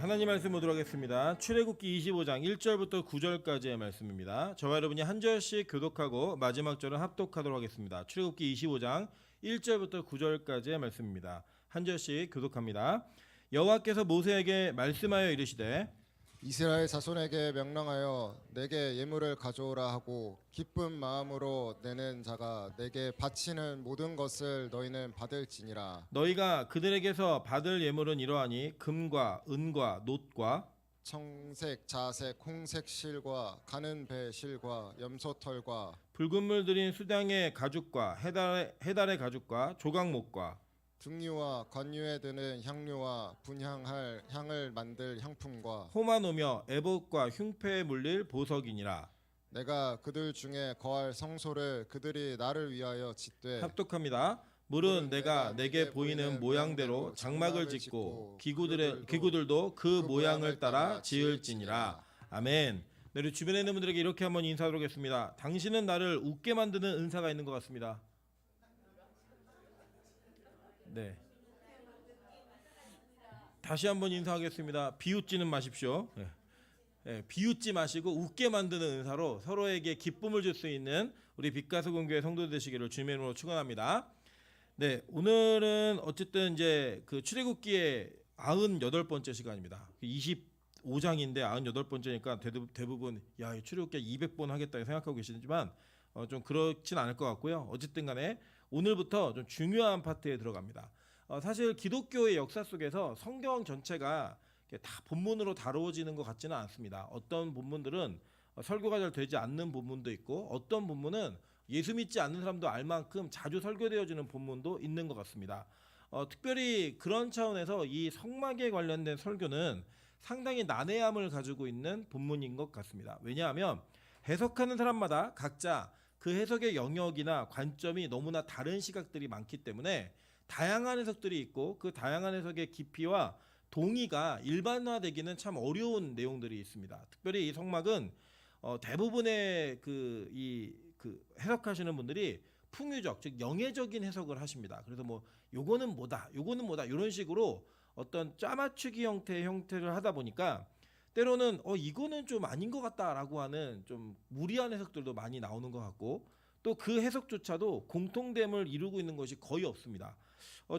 하나님 말씀 보도록 하겠습니다. 출애굽기 25장 1절부터 9절까지의 말씀입니다. 저와 여러분이 한 절씩 교독하고 마지막 절은 합독하도록 하겠습니다. 출애굽기 25장 1절부터 9절까지의 말씀입니다. 한 절씩 교독합니다. 여호와께서 모세에게 말씀하여 이르시되 이스라엘 자손에게 명령하여 내게 예물을 가져오라 하고 기쁜 마음으로 내는 자가 내게 바치는 모든 것을 너희는 받을지니라. 너희가 그들에게서 받을 예물은 이러하니 금과 은과 놋과 청색, 자색, 홍색 실과 가는 배 실과 염소털과 붉은 물 들인 수량의 가죽과 해달의 가죽과 조각목과 등류와 관유에 드는 향료와 분향할 향을 만들 향품과 호마노며 에봇과 흉패에 물릴 보석이니라. 내가 그들 중에 거할 성소를 그들이 나를 위하여 짓되 합독합니다. 물은 내가 내게 보이는 모양대로 장막을 짓고 기구들도 그 모양을 따라 지을지니라. 아멘. 네, 우리 주변에 있는 분들에게 이렇게 한번 인사하도록 하겠습니다. 당신은 나를 웃게 만드는 은사가 있는 것 같습니다. 네. 다시 한번 인사하겠습니다. 비웃지는 마십시오. 네. 네, 비웃지 마시고 웃게 만드는 은사로 서로에게 기쁨을 줄 수 있는 우리 빛가수 공교회 성도 되시기를 주님의 이름으로 축원합니다. 네, 오늘은 어쨌든 이제 그 출애굽기의 98번째 시간입니다. 25장인데 98번째니까 대부분 야, 출애굽기 200번 하겠다 생각하고 계시지만 좀 그렇진 않을 것 같고요. 어쨌든 간에 오늘부터 좀 중요한 파트에 들어갑니다. 사실 기독교의 역사 속에서 성경 전체가 다 본문으로 다루어지는 것 같지는 않습니다. 어떤 본문들은 설교가 잘 되지 않는 본문도 있고 어떤 본문은 예수 믿지 않는 사람도 알 만큼 자주 설교되어지는 본문도 있는 것 같습니다. 특별히 그런 차원에서 이 성막에 관련된 설교는 상당히 난해함을 가지고 있는 본문인 것 같습니다. 왜냐하면 해석하는 사람마다 각자 그 해석의 영역이나 관점이 너무나 다른 시각들이 많기 때문에 다양한 해석들이 있고 그 다양한 해석의 깊이와 동의가 일반화되기는 참 어려운 내용들이 있습니다. 특별히 이 성막은 대부분의 그 해석하시는 분들이 풍유적, 즉 영예적인 해석을 하십니다. 그래서 뭐 요거는 뭐다, 요거는 뭐다 이런 식으로 어떤 짜맞추기 형태를 하다 보니까 때로는 이거는 좀 아닌 것 같다라고 하는 좀 무리한 해석들도 많이 나오는 것 같고 또 그 해석조차도 공통됨을 이루고 있는 것이 거의 없습니다.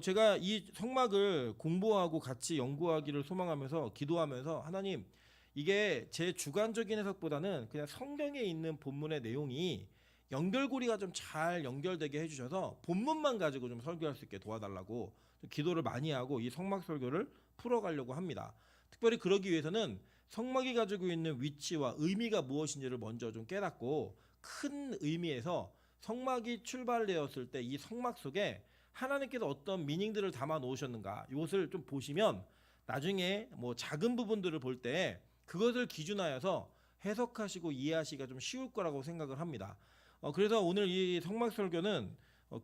제가 이 성막을 공부하고 같이 연구하기를 소망하면서 기도하면서 하나님 이게 제 주관적인 해석보다는 그냥 성경에 있는 본문의 내용이 연결고리가 좀 잘 연결되게 해주셔서 본문만 가지고 좀 설교할 수 있게 도와달라고 좀 기도를 많이 하고 이 성막 설교를 풀어가려고 합니다. 특별히 그러기 위해서는 성막이 가지고 있는 위치와 의미가 무엇인지를 먼저 좀 깨닫고 큰 의미에서 성막이 출발되었을 때 이 성막 속에 하나님께서 어떤 미닝들을 담아 놓으셨는가 이것을 좀 보시면 나중에 뭐 작은 부분들을 볼 때 그것을 기준하여서 해석하시고 이해하시기가 좀 쉬울 거라고 생각을 합니다. 그래서 오늘 이 성막 설교는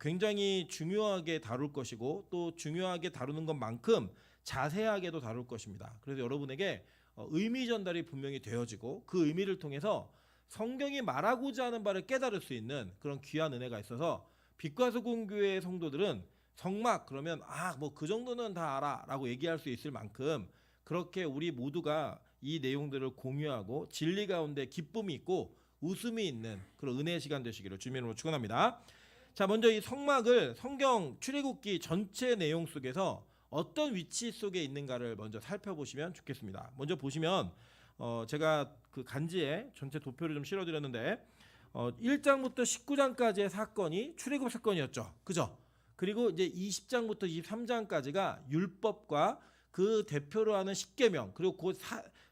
굉장히 중요하게 다룰 것이고 또 중요하게 다루는 것만큼 자세하게도 다룰 것입니다. 그래서 여러분에게 의미 전달이 분명히 되어지고 그 의미를 통해서 성경이 말하고자 하는 바를 깨달을 수 있는 그런 귀한 은혜가 있어서 빛과수공교회 성도들은 성막 그러면 뭐 그 정도는 다 알아 라고 얘기할 수 있을 만큼 그렇게 우리 모두가 이 내용들을 공유하고 진리 가운데 기쁨이 있고 웃음이 있는 그런 은혜의 시간 되시기를 주님으로 축원합니다. 자, 먼저 이 성막을 성경 출애굽기 전체 내용 속에서 어떤 위치 속에 있는가를 먼저 살펴보시면 좋겠습니다. 먼저 보시면 제가 그 간지에 전체 도표를 좀 실어드렸는데 1장부터 19장까지의 사건이 출애굽 사건이었죠. 그죠? 그리고 이제 20장부터 23장까지가 율법과 그 대표로 하는 십계명 그리고 그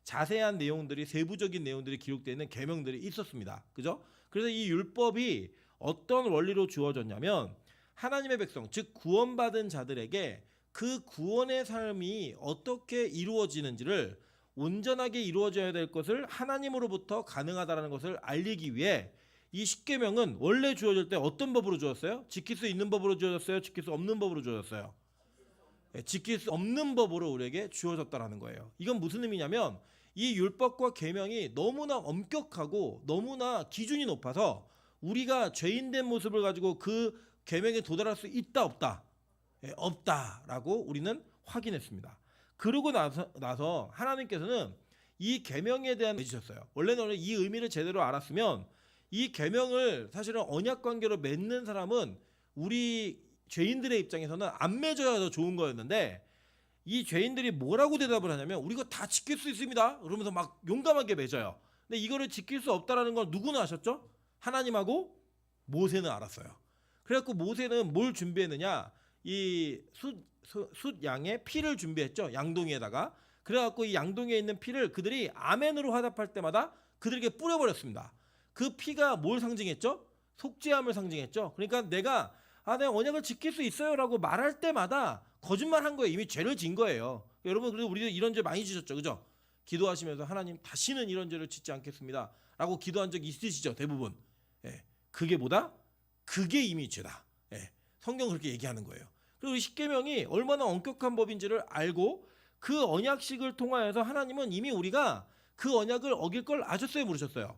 자세한 내용들이 세부적인 내용들이 기록되어 있는 계명들이 있었습니다. 그죠? 그래서 이 율법이 어떤 원리로 주어졌냐면 하나님의 백성 즉 구원받은 자들에게 그 구원의 삶이 어떻게 이루어지는지를 온전하게 이루어져야 될 것을 하나님으로부터 가능하다는 것을 알리기 위해 이 십계명은 원래 주어질 때 어떤 법으로 주었어요? 지킬 수 있는 법으로 주어졌어요? 지킬 수 없는 법으로 주어졌어요? 지킬 수 없는 법으로 우리에게 주어졌다는 거예요. 이건 무슨 의미냐면 이 율법과 계명이 너무나 엄격하고 너무나 기준이 높아서 우리가 죄인된 모습을 가지고 그 계명에 도달할 수 있다 없다? 없다라고 우리는 확인했습니다. 그러고 나서 하나님께서는 이 계명에 대한 해주셨어요. 원래는 이 의미를 제대로 알았으면 이 계명을 사실은 언약 관계로 맺는 사람은 우리 죄인들의 입장에서는 안 맺어야 더 좋은 거였는데 이 죄인들이 뭐라고 대답을 하냐면 우리 이거 다 지킬 수 있습니다. 그러면서 막 용감하게 맺어요. 근데 이거를 지킬 수 없다라는 걸 누구는 아셨죠? 하나님하고 모세는 알았어요. 그래갖고 모세는 뭘 준비했느냐? 이 숫 양의 피를 준비했죠. 양동이에다가. 그래갖고 이 양동이에 있는 피를 그들이 아멘으로 화답할 때마다 그들에게 뿌려버렸습니다. 그 피가 뭘 상징했죠? 속죄함을 상징했죠. 그러니까 내가 언약을 지킬 수 있어요라고 말할 때마다 거짓말한 거예요. 이미 죄를 진 거예요. 여러분 그래도 우리도 이런 죄 많이 지셨죠, 그죠? 기도하시면서 하나님 다시는 이런 죄를 짓지 않겠습니다라고 기도한 적 있으시죠, 대부분. 예, 그게 뭐다? 그게 이미 죄다. 예, 성경 그렇게 얘기하는 거예요. 그리고 십계명이 얼마나 엄격한 법인지를 알고 그 언약식을 통하여서 하나님은 이미 우리가 그 언약을 어길 걸 아셨어요, 모르셨어요?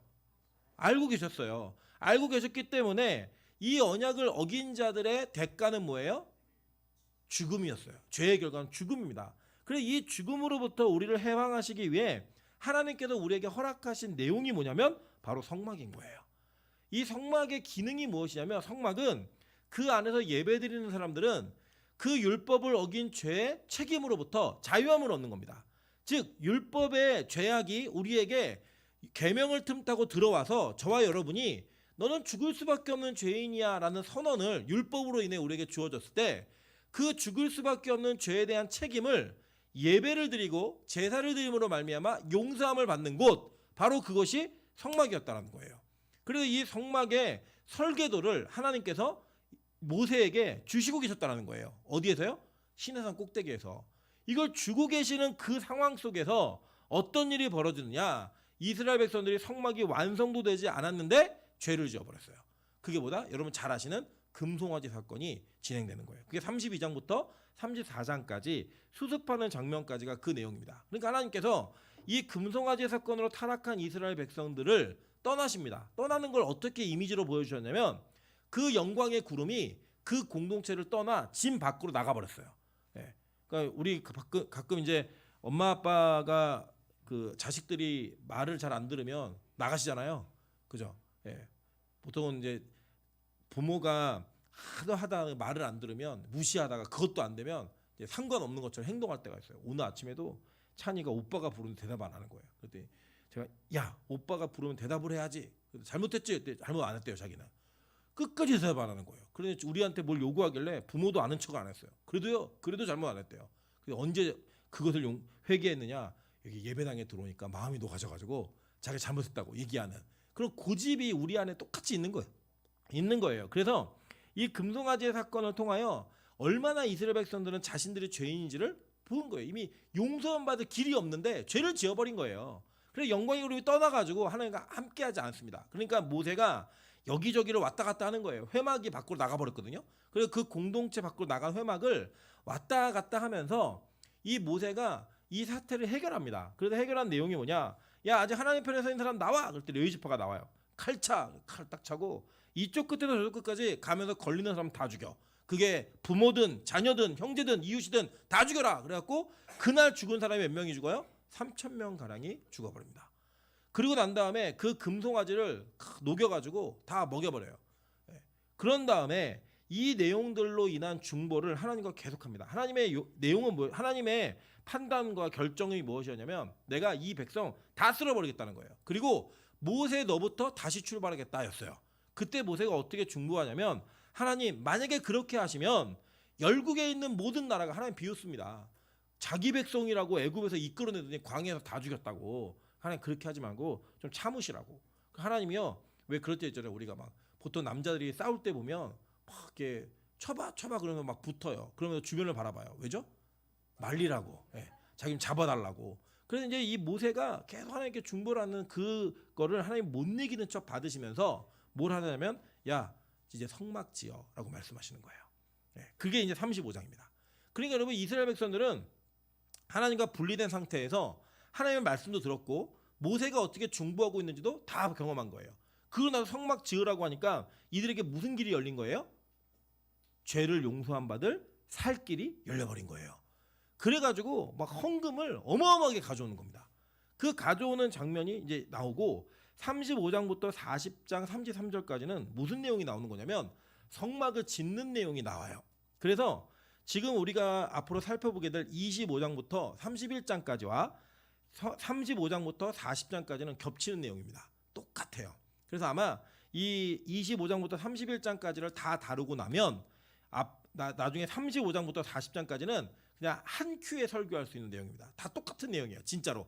알고 계셨어요. 알고 계셨기 때문에 이 언약을 어긴 자들의 대가는 뭐예요? 죽음이었어요. 죄의 결과는 죽음입니다. 그래서 이 죽음으로부터 우리를 해방하시기 위해 하나님께서 우리에게 허락하신 내용이 뭐냐면 바로 성막인 거예요. 이 성막의 기능이 무엇이냐면 성막은 그 안에서 예배드리는 사람들은 그 율법을 어긴 죄의 책임으로부터 자유함을 얻는 겁니다. 즉 율법의 죄악이 우리에게 계명을 틈타고 들어와서 저와 여러분이 너는 죽을 수밖에 없는 죄인이야 라는 선언을 율법으로 인해 우리에게 주어졌을 때 그 죽을 수밖에 없는 죄에 대한 책임을 예배를 드리고 제사를 드림으로 말미암아 용서함을 받는 곳, 바로 그것이 성막이었다는 거예요. 그래서 이 성막의 설계도를 하나님께서 모세에게 주시고 계셨다는 거예요. 어디에서요? 시내산 꼭대기에서. 이걸 주고 계시는 그 상황 속에서 어떤 일이 벌어지느냐? 이스라엘 백성들이 성막이 완성도 되지 않았는데 죄를 지어버렸어요. 그게 뭐다? 여러분 잘 아시는 금송아지 사건이 진행되는 거예요. 그게 32장부터 34장까지 수습하는 장면까지가 그 내용입니다. 그러니까 하나님께서 이 금송아지 사건으로 타락한 이스라엘 백성들을 떠나십니다. 떠나는 걸 어떻게 이미지로 보여주셨냐면 그 영광의 구름이 그 공동체를 떠나 진 밖으로 나가버렸어요. 예. 그러니까 우리 가끔 이제 엄마 아빠가 그 자식들이 말을 잘 안 들으면 나가시잖아요. 그죠? 예. 보통은 이제 부모가 하다 말을 안 들으면 무시하다가 그것도 안 되면 이제 상관없는 것처럼 행동할 때가 있어요. 오늘 아침에도 찬이가 오빠가 부르는 대답 안 하는 거예요. 그랬더니 제가 야 오빠가 부르면 대답을 해야지. 잘못했지? 잘못 안 했대요 자기는. 끝까지 대답 안 하는 거예요. 그러니 우리한테 뭘 요구하길래 부모도 아는 척 안 했어요. 그래도 잘못 안 했대요. 언제 그것을 회개했느냐? 여기 예배당에 들어오니까 마음이 녹아져가지고 자기가 잘못했다고 얘기하는 그런 고집이 우리 안에 똑같이 있는 거예요. 그래서 이 금송아지의 사건을 통하여 얼마나 이스라엘 백성들은 자신들이 죄인인지를 본 거예요. 이미 용서만 받을 길이 없는데 죄를 지어버린 거예요. 그래서 영광의 그룹이 떠나가지고 하나님과 함께하지 않습니다. 그러니까 모세가 여기저기를 왔다 갔다 하는 거예요. 회막이 밖으로 나가버렸거든요. 그래서 그 공동체 밖으로 나간 회막을 왔다 갔다 하면서 이 모세가 이 사태를 해결합니다. 그래서 해결한 내용이 뭐냐? 야 아직 하나님 편에 서 있는 사람 나와. 그럴 때 레위지파가 나와요. 칼 딱 차고 이쪽 끝에서 저쪽 끝까지 가면서 걸리는 사람 다 죽여. 그게 부모든 자녀든 형제든 이웃이든 다 죽여라. 그래갖고 그날 죽은 사람이 몇 명이 죽어요? 3,000명 가량이 죽어버립니다. 그리고 난 다음에 그 금송아지를 녹여가지고 다 먹여버려요. 그런 다음에 이 내용들로 인한 중보를 하나님과 계속합니다. 하나님의 내용은 뭐? 하나님의 판단과 결정이 무엇이었냐면 내가 이 백성 다 쓸어버리겠다는 거예요. 그리고 모세 너부터 다시 출발하겠다였어요. 그때 모세가 어떻게 중보하냐면 하나님 만약에 그렇게 하시면 열국에 있는 모든 나라가 하나님 비웃습니다. 자기 백성이라고 애굽에서 이끌어내더니 광야에서 다 죽였다고. 하나님 그렇게 하지 말고 좀 참으시라고. 하나님이요 왜 그럴 때 있잖아요. 우리가 막 보통 남자들이 싸울 때 보면 막 이렇게 쳐봐 그러면 막 붙어요. 그러면 주변을 바라봐요. 왜죠? 말리라고. 예. 자기는 잡아달라고. 그래서 이제 이 모세가 계속 하나님께 중보를 하는 그거를 하나님 못 이기는 척 받으시면서 뭘 하냐면 야 이제 성막 지어라고 말씀하시는 거예요. 예. 그게 이제 35장입니다. 그러니까 여러분 이스라엘 백성들은 하나님과 분리된 상태에서 하나님의 말씀도 들었고 모세가 어떻게 중보하고 있는지도 다 경험한 거예요. 그러고 나서 성막 지으라고 하니까 이들에게 무슨 길이 열린 거예요? 죄를 용서함 받을 살 길이 열려버린 거예요. 그래가지고 막 헌금을 어마어마하게 가져오는 겁니다. 그 가져오는 장면이 이제 나오고 35장부터 40장 33절까지는 무슨 내용이 나오는 거냐면 성막을 짓는 내용이 나와요. 그래서 지금 우리가 앞으로 살펴보게 될 25장부터 31장까지와 35장부터 40장까지는 겹치는 내용입니다. 똑같아요. 그래서 아마 이 25장부터 31장까지를 다 다루고 나면 나중에 35장부터 40장까지는 그냥 한 큐에 설교할 수 있는 내용입니다. 다 똑같은 내용이에요. 진짜로.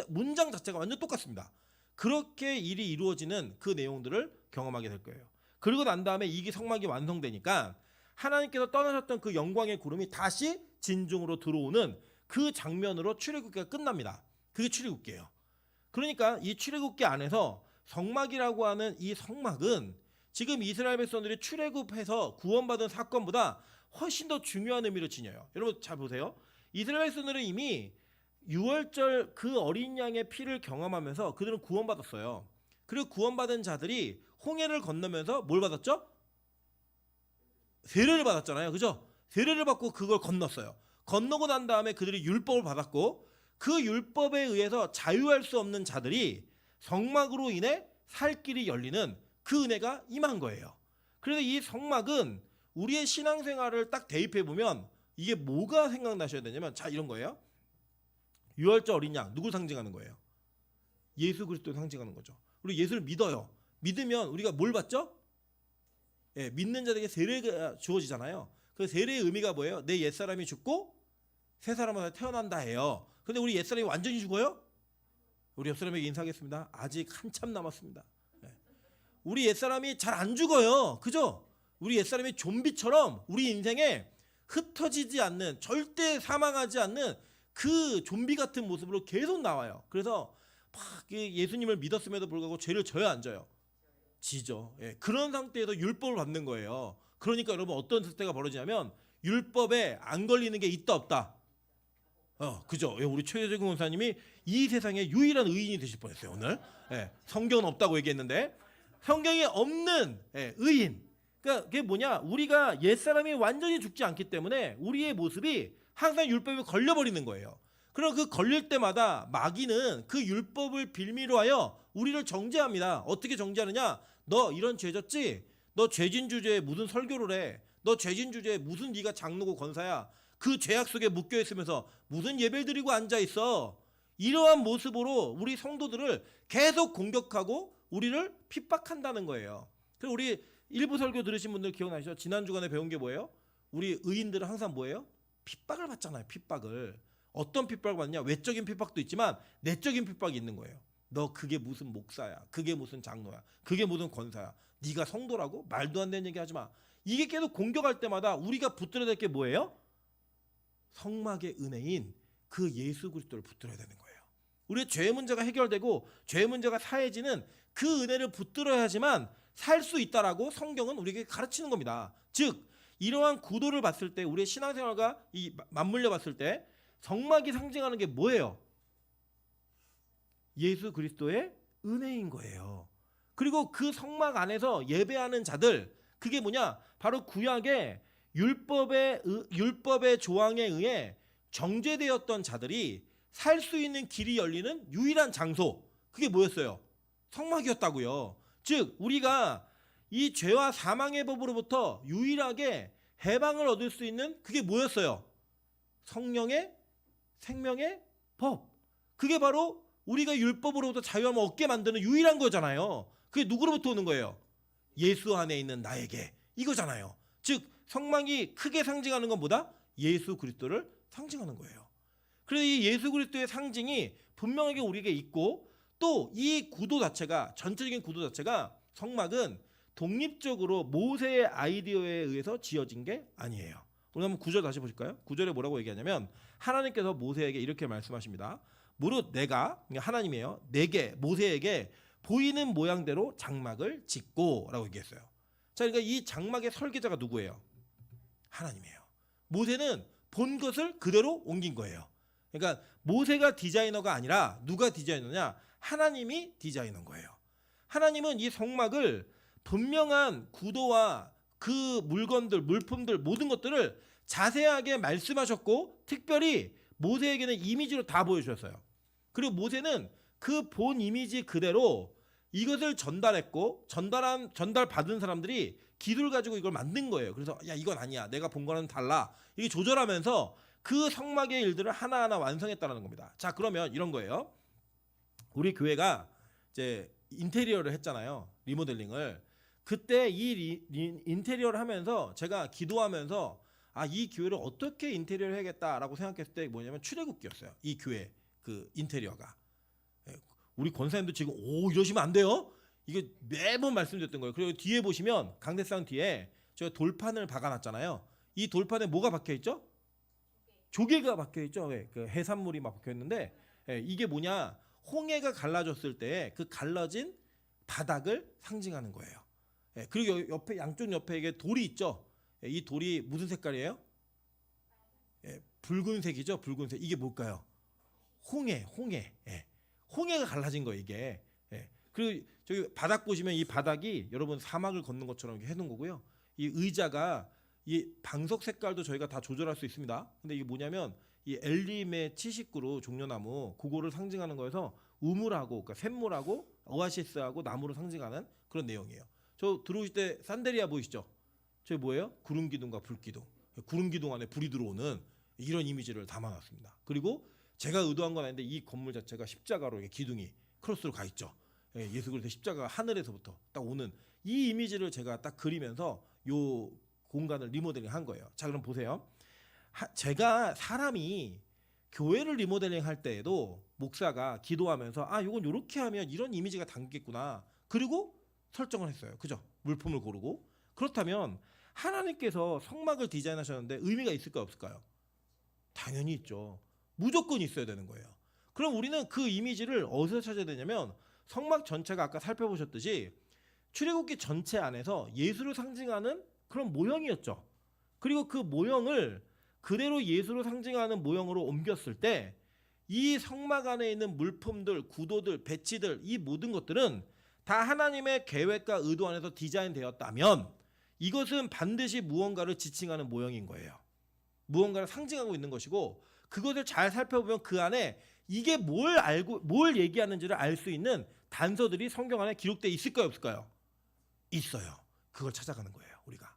문장 자체가 완전 똑같습니다. 그렇게 일이 이루어지는 그 내용들을 경험하게 될 거예요. 그리고 난 다음에 이게 성막이 완성되니까 하나님께서 떠나셨던 그 영광의 구름이 다시 진중으로 들어오는 그 장면으로 출애굽기가 끝납니다. 그게 출애굽기예요. 그러니까 이 출애굽기 안에서 성막이라고 하는 이 성막은 지금 이스라엘 백성들이 출애굽해서 구원받은 사건보다 훨씬 더 중요한 의미를 지녀요. 여러분 잘 보세요. 이스라엘 백성들은 이미 6월절 그 어린 양의 피를 경험하면서 그들은 구원받았어요. 그리고 구원받은 자들이 홍해를 건너면서 뭘 받았죠? 세례를 받았잖아요. 그죠? 세례를 받고 그걸 건넜어요. 건너고 난 다음에 그들이 율법을 받았고 그 율법에 의해서 자유할 수 없는 자들이 성막으로 인해 살 길이 열리는 그 은혜가 임한 거예요. 그래서 이 성막은 우리의 신앙생활을 딱 대입해 보면 이게 뭐가 생각나셔야 되냐면 자 이런 거예요. 유월절 어린 양 누굴 상징하는 거예요? 예수 그리스도를 상징하는 거죠. 우리 예수를 믿어요. 믿으면 우리가 뭘 받죠? 예, 믿는 자들에게 세례가 주어지잖아요. 그 세례의 의미가 뭐예요? 내 옛사람이 죽고 새 사람으로 태어난다 해요. 근데 우리 옛사람이 완전히 죽어요? 우리 옆사람에게 인사하겠습니다. 아직 한참 남았습니다. 예. 우리 옛사람이 잘 안 죽어요. 그죠? 우리 옛사람이 좀비처럼 우리 인생에 흩어지지 않는 절대 사망하지 않는 그 좀비 같은 모습으로 계속 나와요. 그래서 막 예수님을 믿었음에도 불구하고 죄를 져야 안 져요? 지죠. 예. 그런 상태에서 율법을 받는 거예요. 그러니까 여러분 어떤 사태가 벌어지냐면 율법에 안 걸리는 게 있다 없다. 그죠. 예, 우리 최재근 원사님이 이 세상에 유일한 의인이 되실 뻔했어요 오늘. 예, 성경은 없다고 얘기했는데 성경에 없는 의인. 그러니까 그게 뭐냐? 우리가 옛사람이 완전히 죽지 않기 때문에 우리의 모습이 항상 율법에 걸려버리는 거예요. 그럼 그 걸릴 때마다 마귀는 그 율법을 빌미로 하여 우리를 정죄합니다. 어떻게 정죄하느냐? 너 이런 죄 졌지? 너 죄진 주제에 무슨 설교를 해? 너 죄진 주제에 무슨 네가 장로고 권사야? 그 죄악 속에 묶여 있으면서 무슨 예배를 드리고 앉아 있어? 이러한 모습으로 우리 성도들을 계속 공격하고 우리를 핍박한다는 거예요. 그리고 우리 일부 설교 들으신 분들 기억나시죠? 지난 주간에 배운 게 뭐예요? 우리 의인들은 항상 뭐예요? 핍박을 받잖아요. 핍박을. 어떤 핍박을 받느냐? 외적인 핍박도 있지만 내적인 핍박이 있는 거예요. 너 그게 무슨 목사야? 그게 무슨 장로야? 그게 무슨 권사야? 네가 성도라고? 말도 안 되는 얘기 하지 마. 이게 계속 공격할 때마다 우리가 붙들어야 될 게 뭐예요? 성막의 은혜인 그 예수 그리스도를 붙들어야 되는 거예요. 우리의 죄의 문제가 해결되고 죄의 문제가 사해지는 그 은혜를 붙들어야지만 살 수 있다라고 성경은 우리에게 가르치는 겁니다. 즉 이러한 구도를 봤을 때 우리의 신앙생활과 맞물려 봤을 때 성막이 상징하는 게 뭐예요? 예수 그리스도의 은혜인 거예요. 그리고 그 성막 안에서 예배하는 자들 그게 뭐냐? 바로 구약의 율법의 조항에 의해 정죄되었던 자들이 살 수 있는 길이 열리는 유일한 장소 그게 뭐였어요? 성막이었다고요. 즉 우리가 이 죄와 사망의 법으로부터 유일하게 해방을 얻을 수 있는 그게 뭐였어요? 성령의 생명의 법. 그게 바로 우리가 율법으로부터 자유함을 얻게 만드는 유일한 거잖아요. 그게 누구로부터 오는 거예요? 예수 안에 있는 나에게 이거잖아요. 즉 성막이 크게 상징하는 건 뭐다? 예수 그리스도를 상징하는 거예요. 그래서 이 예수 그리스도의 상징이 분명하게 우리에게 있고 또 이 구도 자체가 전체적인 구도 자체가 성막은 독립적으로 모세의 아이디어에 의해서 지어진 게 아니에요. 우리 한번 9절 다시 보실까요? 9절에 뭐라고 얘기하냐면 하나님께서 모세에게 이렇게 말씀하십니다. 무릇 내가 하나님이에요. 내게 모세에게 보이는 모양대로 장막을 짓고 라고 얘기했어요. 자, 그러니까 이 장막의 설계자가 누구예요? 하나님이에요. 모세는 본 것을 그대로 옮긴 거예요. 그러니까 모세가 디자이너가 아니라 누가 디자이너냐? 하나님이 디자이너인 거예요. 하나님은 이 성막을 분명한 구도와 그 물건들, 물품들 모든 것들을 자세하게 말씀하셨고 특별히 모세에게는 이미지로 다 보여주셨어요. 그리고 모세는 그 본 이미지 그대로 이것을 전달했고 전달 받은 사람들이 기도를 가지고 이걸 만든 거예요. 그래서 야 이건 아니야, 내가 본 거는 달라, 이게 조절하면서 그 성막의 일들을 하나하나 완성했다는 겁니다. 자, 그러면 이런 거예요. 우리 교회가 이제 인테리어를 했잖아요, 리모델링을. 그때 이 인테리어를 하면서 제가 기도하면서 이 교회를 어떻게 인테리어를 해야겠다라고 생각했을 때 뭐냐면 출애굽기였어요. 이 교회 그 인테리어가. 우리 권사님도 지금 이러시면 안 돼요. 이게 매번 말씀드렸던 거예요. 그리고 뒤에 보시면 강대상 뒤에 제가 돌판을 박아놨잖아요. 이 돌판에 뭐가 박혀 있죠? 조개가 박혀 있죠. 그 해산물이 막 박혀 있는데 이게 뭐냐? 홍해가 갈라졌을 때 그 갈라진 바닥을 상징하는 거예요. 그리고 옆에 양쪽 옆에 이게 돌이 있죠. 이 돌이 무슨 색깔이에요? 붉은색이죠. 붉은색. 이게 뭘까요? 홍해. 홍해가 갈라진 거예요, 이게. 그리고 저기 바닥 보시면 이 바닥이 여러분 사막을 걷는 것처럼 이렇게 해놓은 거고요. 이 의자가 이 방석 색깔도 저희가 다 조절할 수 있습니다. 근데 이게 뭐냐면 이 엘림의 치식구로 종려나무 그거를 상징하는 거여서 우물하고 그러니까 샘물하고 오아시스하고 나무를 상징하는 그런 내용이에요. 저 들어오실 때 산데리아 보이시죠? 저게 뭐예요? 구름 기둥과 불 기둥. 구름 기둥 안에 불이 들어오는 이런 이미지를 담아놨습니다. 그리고 제가 의도한 건 아닌데 이 건물 자체가 십자가로 기둥이 크로스로 가 있죠. 예수 그리스도의 십자가가 하늘에서부터 딱 오는 이 이미지를 제가 딱 그리면서 요 공간을 리모델링 한 거예요. 자, 그럼 보세요. 제가 사람이 교회를 리모델링 할 때에도 목사가 기도하면서 이건 이렇게 하면 이런 이미지가 담겠구나. 그리고 설정을 했어요. 그죠? 물품을 고르고. 그렇다면 하나님께서 성막을 디자인하셨는데 의미가 있을까요, 없을까요? 당연히 있죠. 무조건 있어야 되는 거예요. 그럼 우리는 그 이미지를 어디서 찾아야 되냐면 성막 전체가 아까 살펴보셨듯이 출애굽기 전체 안에서 예수를 상징하는 그런 모형이었죠. 그리고 그 모형을 그대로 예수를 상징하는 모형으로 옮겼을 때 이 성막 안에 있는 물품들, 구도들, 배치들 이 모든 것들은 다 하나님의 계획과 의도 안에서 디자인되었다면 이것은 반드시 무언가를 지칭하는 모형인 거예요. 무언가를 상징하고 있는 것이고 그것을 잘 살펴보면 그 안에 이게 뭘 얘기하는지를 알 수 있는 단서들이 성경 안에 기록되어 있을까요, 없을까요? 있어요. 그걸 찾아가는 거예요, 우리가.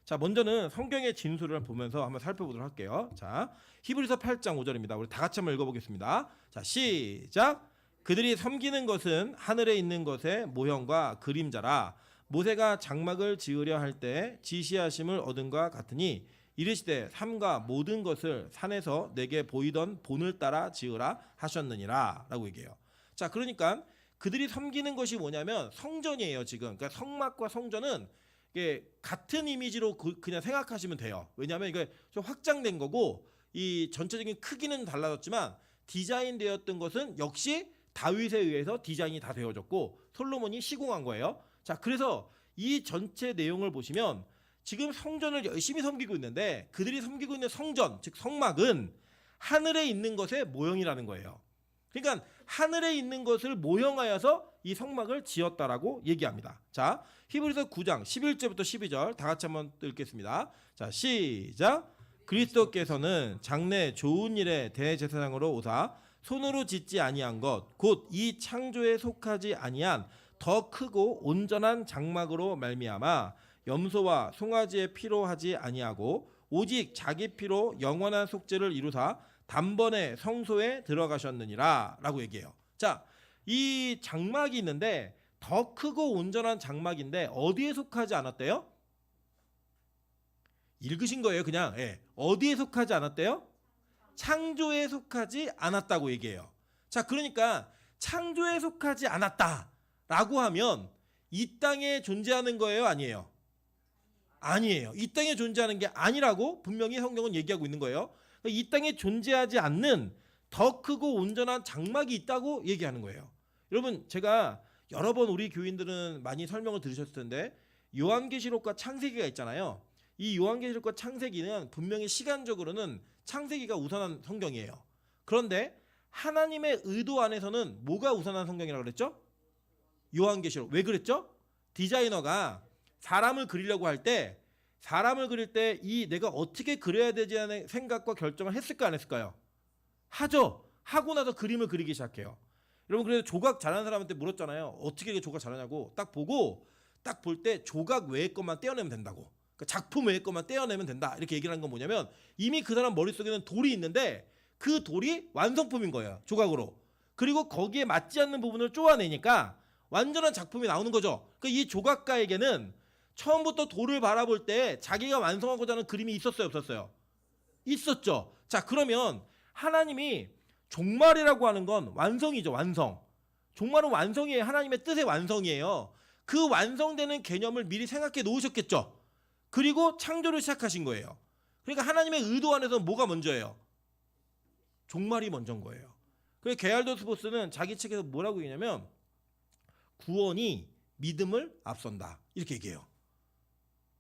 자, 먼저는 성경의 진술을 보면서 한번 살펴보도록 할게요. 자, 히브리서 8장 5절입니다. 우리 다 같이 한번 읽어보겠습니다. 자, 시작. 그들이 섬기는 것은 하늘에 있는 것의 모형과 그림자라. 모세가 장막을 지으려 할 때 지시하심을 얻은과 같으니 이르시되 삼가 모든 것을 산에서 내게 보이던 본을 따라 지으라 하셨느니라 라고 얘기해요. 자, 그러니까 그들이 섬기는 것이 뭐냐면 성전이에요. 지금 그러니까 성막과 성전은 이게 같은 이미지로 그냥 생각하시면 돼요. 왜냐하면 이게 좀 확장된 거고 이 전체적인 크기는 달라졌지만 디자인되었던 것은 역시 다윗에 의해서 디자인이 다 되어졌고 솔로몬이 시공한 거예요. 자, 그래서 이 전체 내용을 보시면 지금 성전을 열심히 섬기고 있는데 그들이 섬기고 있는 성전, 즉 성막은 하늘에 있는 것의 모형이라는 거예요. 그러니까 하늘에 있는 것을 모형하여서 이 성막을 지었다라고 얘기합니다. 자, 히브리서 9장 11절부터 12절 다 같이 한번 읽겠습니다. 자, 시작. 그리스도께서는 장래 좋은 일의 대제사장으로 오사 손으로 짓지 아니한 것 곧 이 창조에 속하지 아니한 더 크고 온전한 장막으로 말미암아 염소와 송아지의 피로 하지 아니하고 오직 자기 피로 영원한 속죄를 이루사 단번에 성소에 들어가셨느니라 라고 얘기해요. 자, 이 장막이 있는데 더 크고 온전한 장막인데 어디에 속하지 않았대요? 읽으신 거예요, 그냥. 어디에 속하지 않았대요? 창조에 속하지 않았다고 얘기해요. 자, 그러니까 창조에 속하지 않았다라고 하면 이 땅에 존재하는 거예요, 아니에요? 아니에요. 이 땅에 존재하는 게 아니라고 분명히 성경은 얘기하고 있는 거예요. 이 땅에 존재하지 않는 더 크고 온전한 장막이 있다고 얘기하는 거예요. 여러분, 제가 여러 번 우리 교인들은 많이 설명을 들으셨을 텐데 요한계시록과 창세기가 있잖아요. 이 요한계시록과 창세기는 분명히 시간적으로는 창세기가 우선한 성경이에요. 그런데 하나님의 의도 안에서는 뭐가 우선한 성경이라고 그랬죠? 요한계시록. 왜 그랬죠? 디자이너가 사람을 그리려고 할 때 사람을 그릴 때 이 내가 어떻게 그려야 되지 하는 생각과 결정을 했을까 안 했을까요? 하죠. 하고 나서 그림을 그리기 시작해요. 여러분 그래서 조각 잘하는 사람한테 물었잖아요. 어떻게 이렇게 조각 잘하냐고. 딱 보고 딱 볼 때 조각 외의 것만 떼어내면 된다고. 그러니까 작품 외의 것만 떼어내면 된다. 이렇게 얘기를 한 건 뭐냐면 이미 그 사람 머릿속에는 돌이 있는데 그 돌이 완성품인 거예요. 조각으로. 그리고 거기에 맞지 않는 부분을 쪼아내니까 완전한 작품이 나오는 거죠. 그러니까 이 조각가에게는 처음부터 돌을 바라볼 때 자기가 완성하고자 하는 그림이 있었어요, 없었어요? 있었죠. 자, 그러면 하나님이 종말이라고 하는 건 완성이죠, 완성. 종말은 완성이에요. 하나님의 뜻의 완성이에요. 그 완성되는 개념을 미리 생각해 놓으셨겠죠. 그리고 창조를 시작하신 거예요. 그러니까 하나님의 의도 안에서 뭐가 먼저예요? 종말이 먼저인 거예요. 그래서 게알도스보스는 자기 책에서 뭐라고 얘기냐면 구원이 믿음을 앞선다. 이렇게 얘기해요.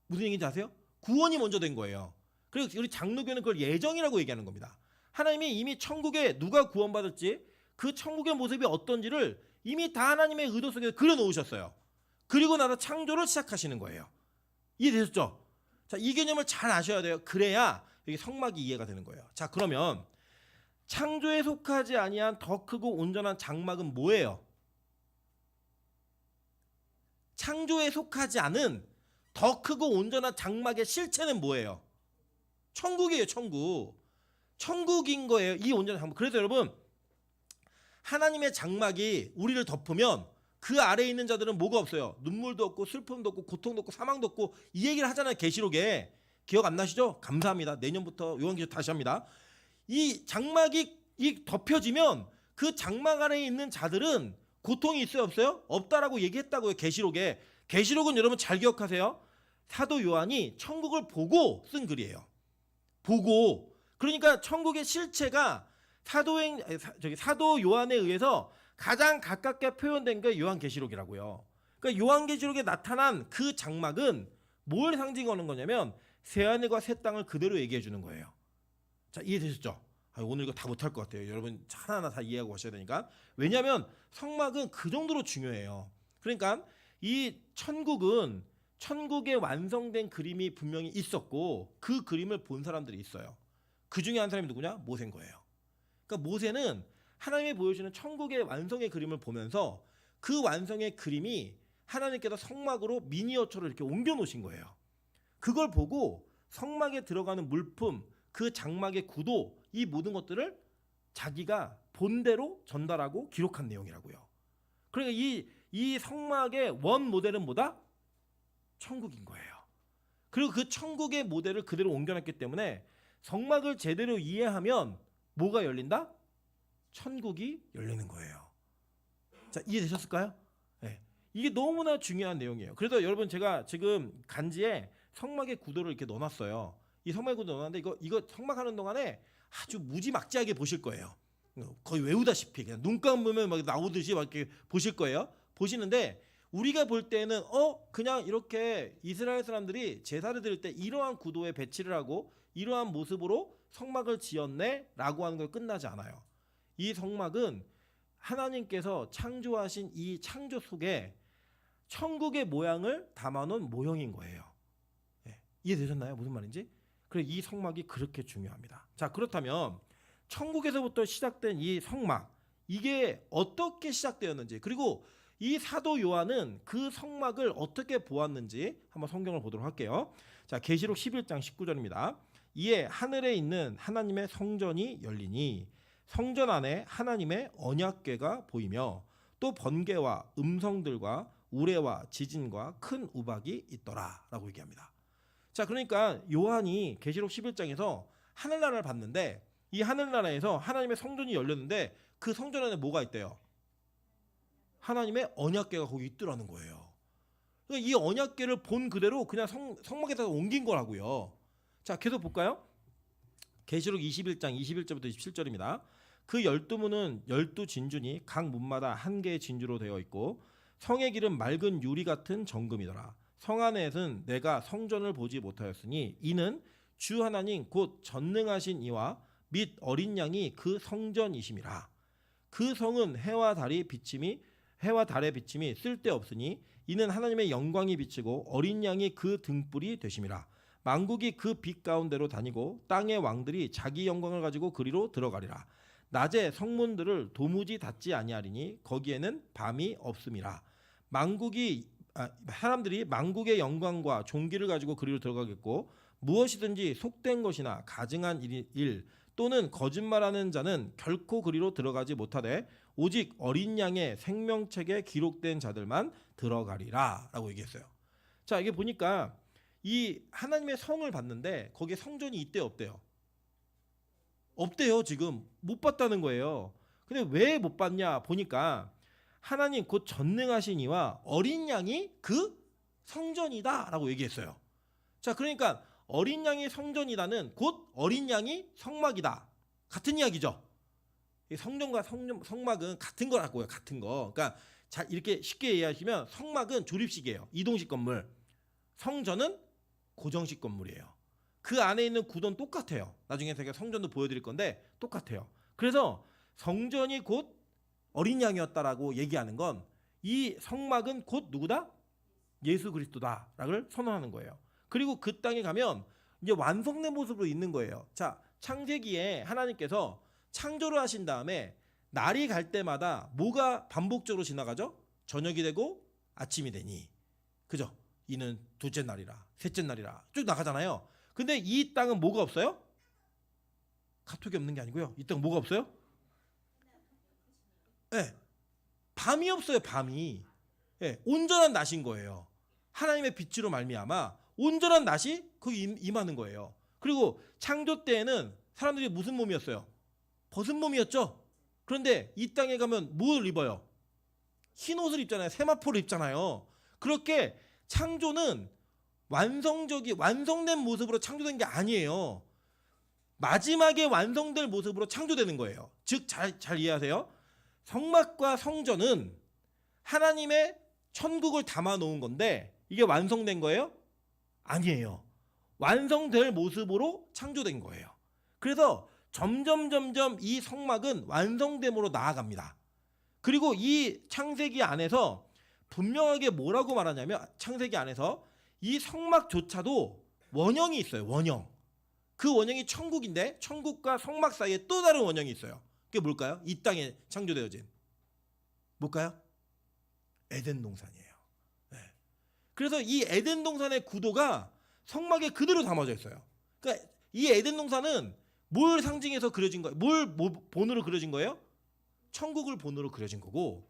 무슨 얘기인지 아세요? 구원이 먼저 된 거예요. 그리고 우리 장로교는 그걸 예정이라고 얘기하는 겁니다. 하나님이 이미 천국에 누가 구원받을지 그 천국의 모습이 어떤지를 이미 다 하나님의 의도 속에 그려놓으셨어요. 그리고 나서 창조를 시작하시는 거예요. 이해되셨죠? 자, 이 개념을 잘 아셔야 돼요. 그래야 여기 성막이 이해가 되는 거예요. 자, 그러면 창조에 속하지 아니한 더 크고 온전한 장막은 뭐예요? 창조에 속하지 않은 더 크고 온전한 장막의 실체는 뭐예요? 천국이에요, 천국. 천국인 거예요, 이 온전한 장막. 그래서 여러분, 하나님의 장막이 우리를 덮으면 그 아래에 있는 자들은 뭐가 없어요? 눈물도 없고 슬픔도 없고 고통도 없고 사망도 없고 이 얘기를 하잖아요, 계시록에. 기억 안 나시죠? 감사합니다. 내년부터 요한계시록 다시 합니다. 이 장막이 덮여지면 그 장막 아래에 있는 자들은 고통이 있어요, 없어요? 없다라고 얘기했다고요, 계시록에. 계시록은 여러분 잘 기억하세요. 사도 요한이 천국을 보고 쓴 글이에요. 보고. 그러니까 천국의 실체가 사도 요한에 의해서 가장 가깝게 표현된 게 요한계시록이라고요. 그러니까 요한계시록에 나타난 그 장막은 뭘 상징하는 거냐면 새하늘과 새 땅을 그대로 얘기해 주는 거예요. 자, 이해되셨죠? 오늘 이거 다 못할 것 같아요. 여러분 하나하나 다 이해하고 가셔야 되니까. 왜냐하면 성막은 그 정도로 중요해요. 그러니까 이 천국은 천국에 완성된 그림이 분명히 있었고 그 그림을 본 사람들이 있어요. 그 중에 한 사람이 누구냐? 모세인 거예요. 그러니까 모세는 하나님이 보여주는 천국의 완성의 그림을 보면서 그 완성의 그림이 하나님께서 성막으로 미니어처로 이렇게 옮겨 놓으신 거예요. 그걸 보고 성막에 들어가는 물품, 그 장막의 구도, 이 모든 것들을 자기가 본대로 전달하고 기록한 내용이라고요. 그러니까 이 성막의 원 모델은 뭐다? 천국인 거예요. 그리고 그 천국의 모델을 그대로 옮겨놨기 때문에 성막을 제대로 이해하면 뭐가 열린다? 천국이 열리는 거예요. 자, 이해되셨을까요? 네. 이게 너무나 중요한 내용이에요. 그래서 여러분 제가 지금 간지에 성막의 구도를 이렇게 넣어놨어요. 이 성막의 구도 넣어놨는데 이거 성막하는 동안에 아주 무지막지하게 보실 거예요. 거의 외우다시피 그냥 눈 감으면 막 나오듯이 막 이렇게 보실 거예요. 보시는데 우리가 볼 때는 그냥 이렇게 이스라엘 사람들이 제사를 드릴 때 이러한 구도에 배치를 하고 이러한 모습으로 성막을 지었네라고 하는 걸 끝나지 않아요. 이 성막은 하나님께서 창조하신 이 창조 속에 천국의 모양을 담아놓은 모형인 거예요. 네. 이해되셨나요? 무슨 말인지? 그래서 이 성막이 그렇게 중요합니다. 자, 그렇다면 천국에서부터 시작된 이 성막, 이게 어떻게 시작되었는지, 그리고 이 사도 요한은 그 성막을 어떻게 보았는지 한번 성경을 보도록 할게요. 자, 계시록 11장 19절입니다. 이에 하늘에 있는 하나님의 성전이 열리니 성전 안에 하나님의 언약궤가 보이며 또 번개와 음성들과 우레와 지진과 큰 우박이 있더라 라고 얘기합니다. 자, 그러니까 요한이 계시록 11장에서 하늘나라를 봤는데 이 하늘나라에서 하나님의 성전이 열렸는데 그 성전 안에 뭐가 있대요? 하나님의 언약궤가 거기 있더라는 거예요. 그러니까 이 언약궤를 본 그대로 그냥 성막에다가 옮긴 거라고요. 자, 계속 볼까요? 계시록 21장 21절부터 27절입니다. 그 12문은 12진주니 각 문마다 한 개의 진주로 되어 있고 성의 길은 맑은 유리 같은 정금이더라. 성 안에는 내가 성전을 보지 못하였으니 이는 주 하나님 곧 전능하신 이와 및 어린 양이 그 성전이심이라. 그 성은 해와 달의 비침이 쓸데없으니 이는 하나님의 영광이 비치고 어린 양이 그 등불이 되심이라. 만국이 그 빛 가운데로 다니고 땅의 왕들이 자기 영광을 가지고 그리로 들어가리라. 낮에 성문들을 도무지 닫지 아니하리니 거기에는 밤이 없음이라. 사람들이 만국의 영광과 존귀를 가지고 그리로 들어가겠고 무엇이든지 속된 것이나 가증한 일 또는 거짓말하는 자는 결코 그리로 들어가지 못하되 오직 어린 양의 생명책에 기록된 자들만 들어가리라 라고 얘기했어요. 자, 이게 보니까 이 하나님의 성을 봤는데 거기에 성전이 있대요, 없대요? 없대요. 지금 못 봤다는 거예요. 근데 왜 못 봤냐 보니까 하나님 곧 전능하신 이와 어린 양이 그 성전이다 라고 얘기했어요. 자, 그러니까 어린 양이 성전이다는 곧 어린 양이 성막이다. 같은 이야기죠. 성전과 성막은 같은 거라고요. 같은 거. 그러니까 자, 이렇게 쉽게 이해하시면 성막은 조립식이에요. 이동식 건물. 성전은 고정식 건물이에요. 그 안에 있는 구도는 똑같아요. 나중에 제가 성전도 보여드릴 건데 똑같아요. 그래서 성전이 곧 어린 양이었다라고 얘기하는 건 이 성막은 곧 누구다? 예수 그리스도다라고 선언하는 거예요. 그리고 그 땅에 가면 이제 완성된 모습으로 있는 거예요. 자, 창세기에 하나님께서 창조를 하신 다음에 날이 갈 때마다 뭐가 반복적으로 지나가죠? 저녁이 되고 아침이 되니. 그죠? 이는 둘째 날이라, 셋째 날이라 쭉 나가잖아요. 근데 이 땅은 뭐가 없어요? 카톡이 없는 게 아니고요. 이 땅은 뭐가 없어요? 네. 밤이 없어요. 밤이. 네. 온전한 낮인 거예요. 하나님의 빛으로 말미암아 온전한 낮이 거기 임하는 거예요. 그리고 창조 때에는 사람들이 무슨 몸이었어요? 벗은 몸이었죠. 그런데 이 땅에 가면 뭘 입어요? 흰 옷을 입잖아요. 세마포를 입잖아요. 그렇게 창조는 완성된 모습으로 창조된 게 아니에요. 마지막에 완성될 모습으로 창조되는 거예요. 즉, 잘 이해하세요. 성막과 성전은 하나님의 천국을 담아 놓은 건데 이게 완성된 거예요? 아니에요. 완성될 모습으로 창조된 거예요. 그래서 점점 이 성막은 완성됨으로 나아갑니다. 그리고 이 창세기 안에서 분명하게 뭐라고 말하냐면 창세기 안에서 이 성막조차도 원형이 있어요. 원형. 그 원형이 천국인데 천국과 성막 사이에 또 다른 원형이 있어요. 그게 뭘까요? 이 땅에 창조되어진 뭘까요? 에덴 동산이에요. 네. 그래서 이 에덴 동산의 구도가 성막에 그대로 담아져 있어요. 그러니까 이 에덴 동산은 뭘 상징해서 그려진 거예요? 뭘 본으로 그려진 거예요? 천국을 본으로 그려진 거고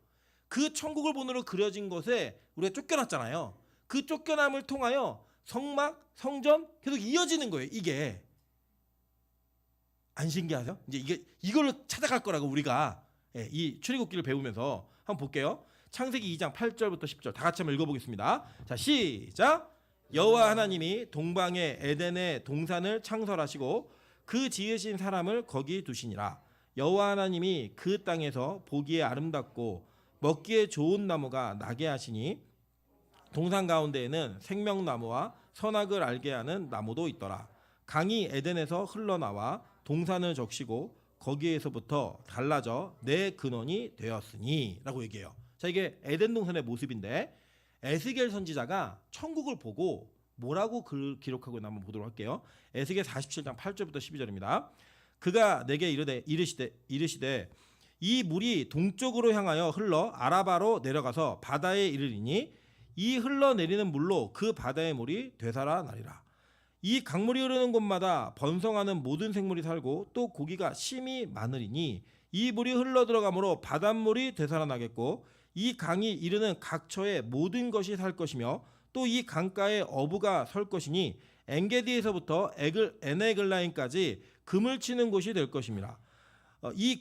그 천국을 본으로 그려진 것에 우리가 쫓겨났잖아요. 그 쫓겨남을 통하여 성막, 성전 계속 이어지는 거예요. 이게 안 신기하죠? 이제 이걸 찾아갈 거라고 우리가 이 출애굽기를 배우면서 한번 볼게요. 창세기 2장 8절부터 10절 다 같이 한번 읽어보겠습니다. 자, 시작. 여호와 하나님이 동방의 에덴의 동산을 창설하시고 그 지으신 사람을 거기 두시니라. 여호와 하나님이 그 땅에서 보기에 아름답고 먹기에 좋은 나무가 나게 하시니 동산 가운데에는 생명나무와 선악을 알게 하는 나무도 있더라. 강이 에덴에서 흘러나와 동산을 적시고 거기에서부터 갈라져 내 근원이 되었으니 라고 얘기해요. 자, 이게 에덴 동산의 모습인데 에스겔 선지자가 천국을 보고 뭐라고 기록하고 있나 한번 보도록 할게요. 에스겔 47장 8절부터 12절입니다. 그가 내게 이르시되 이 물이 동쪽으로 향하여 흘러 아라바로 내려가서 바다에 이르리니 이 흘러내리는 물로 그 바다의 물이 되살아나리라. 이 강물이 흐르는 곳마다 번성하는 모든 생물이 살고 또 고기가 심히 많으리니 이 물이 흘러들어가므로 바닷물이 되살아나겠고 이 강이 이르는 각처에 모든 것이 살 것이며 또 이 강가에 어부가 설 것이니 엔게디에서부터 에네글라임까지 금을 치는 곳이 될 것입니다.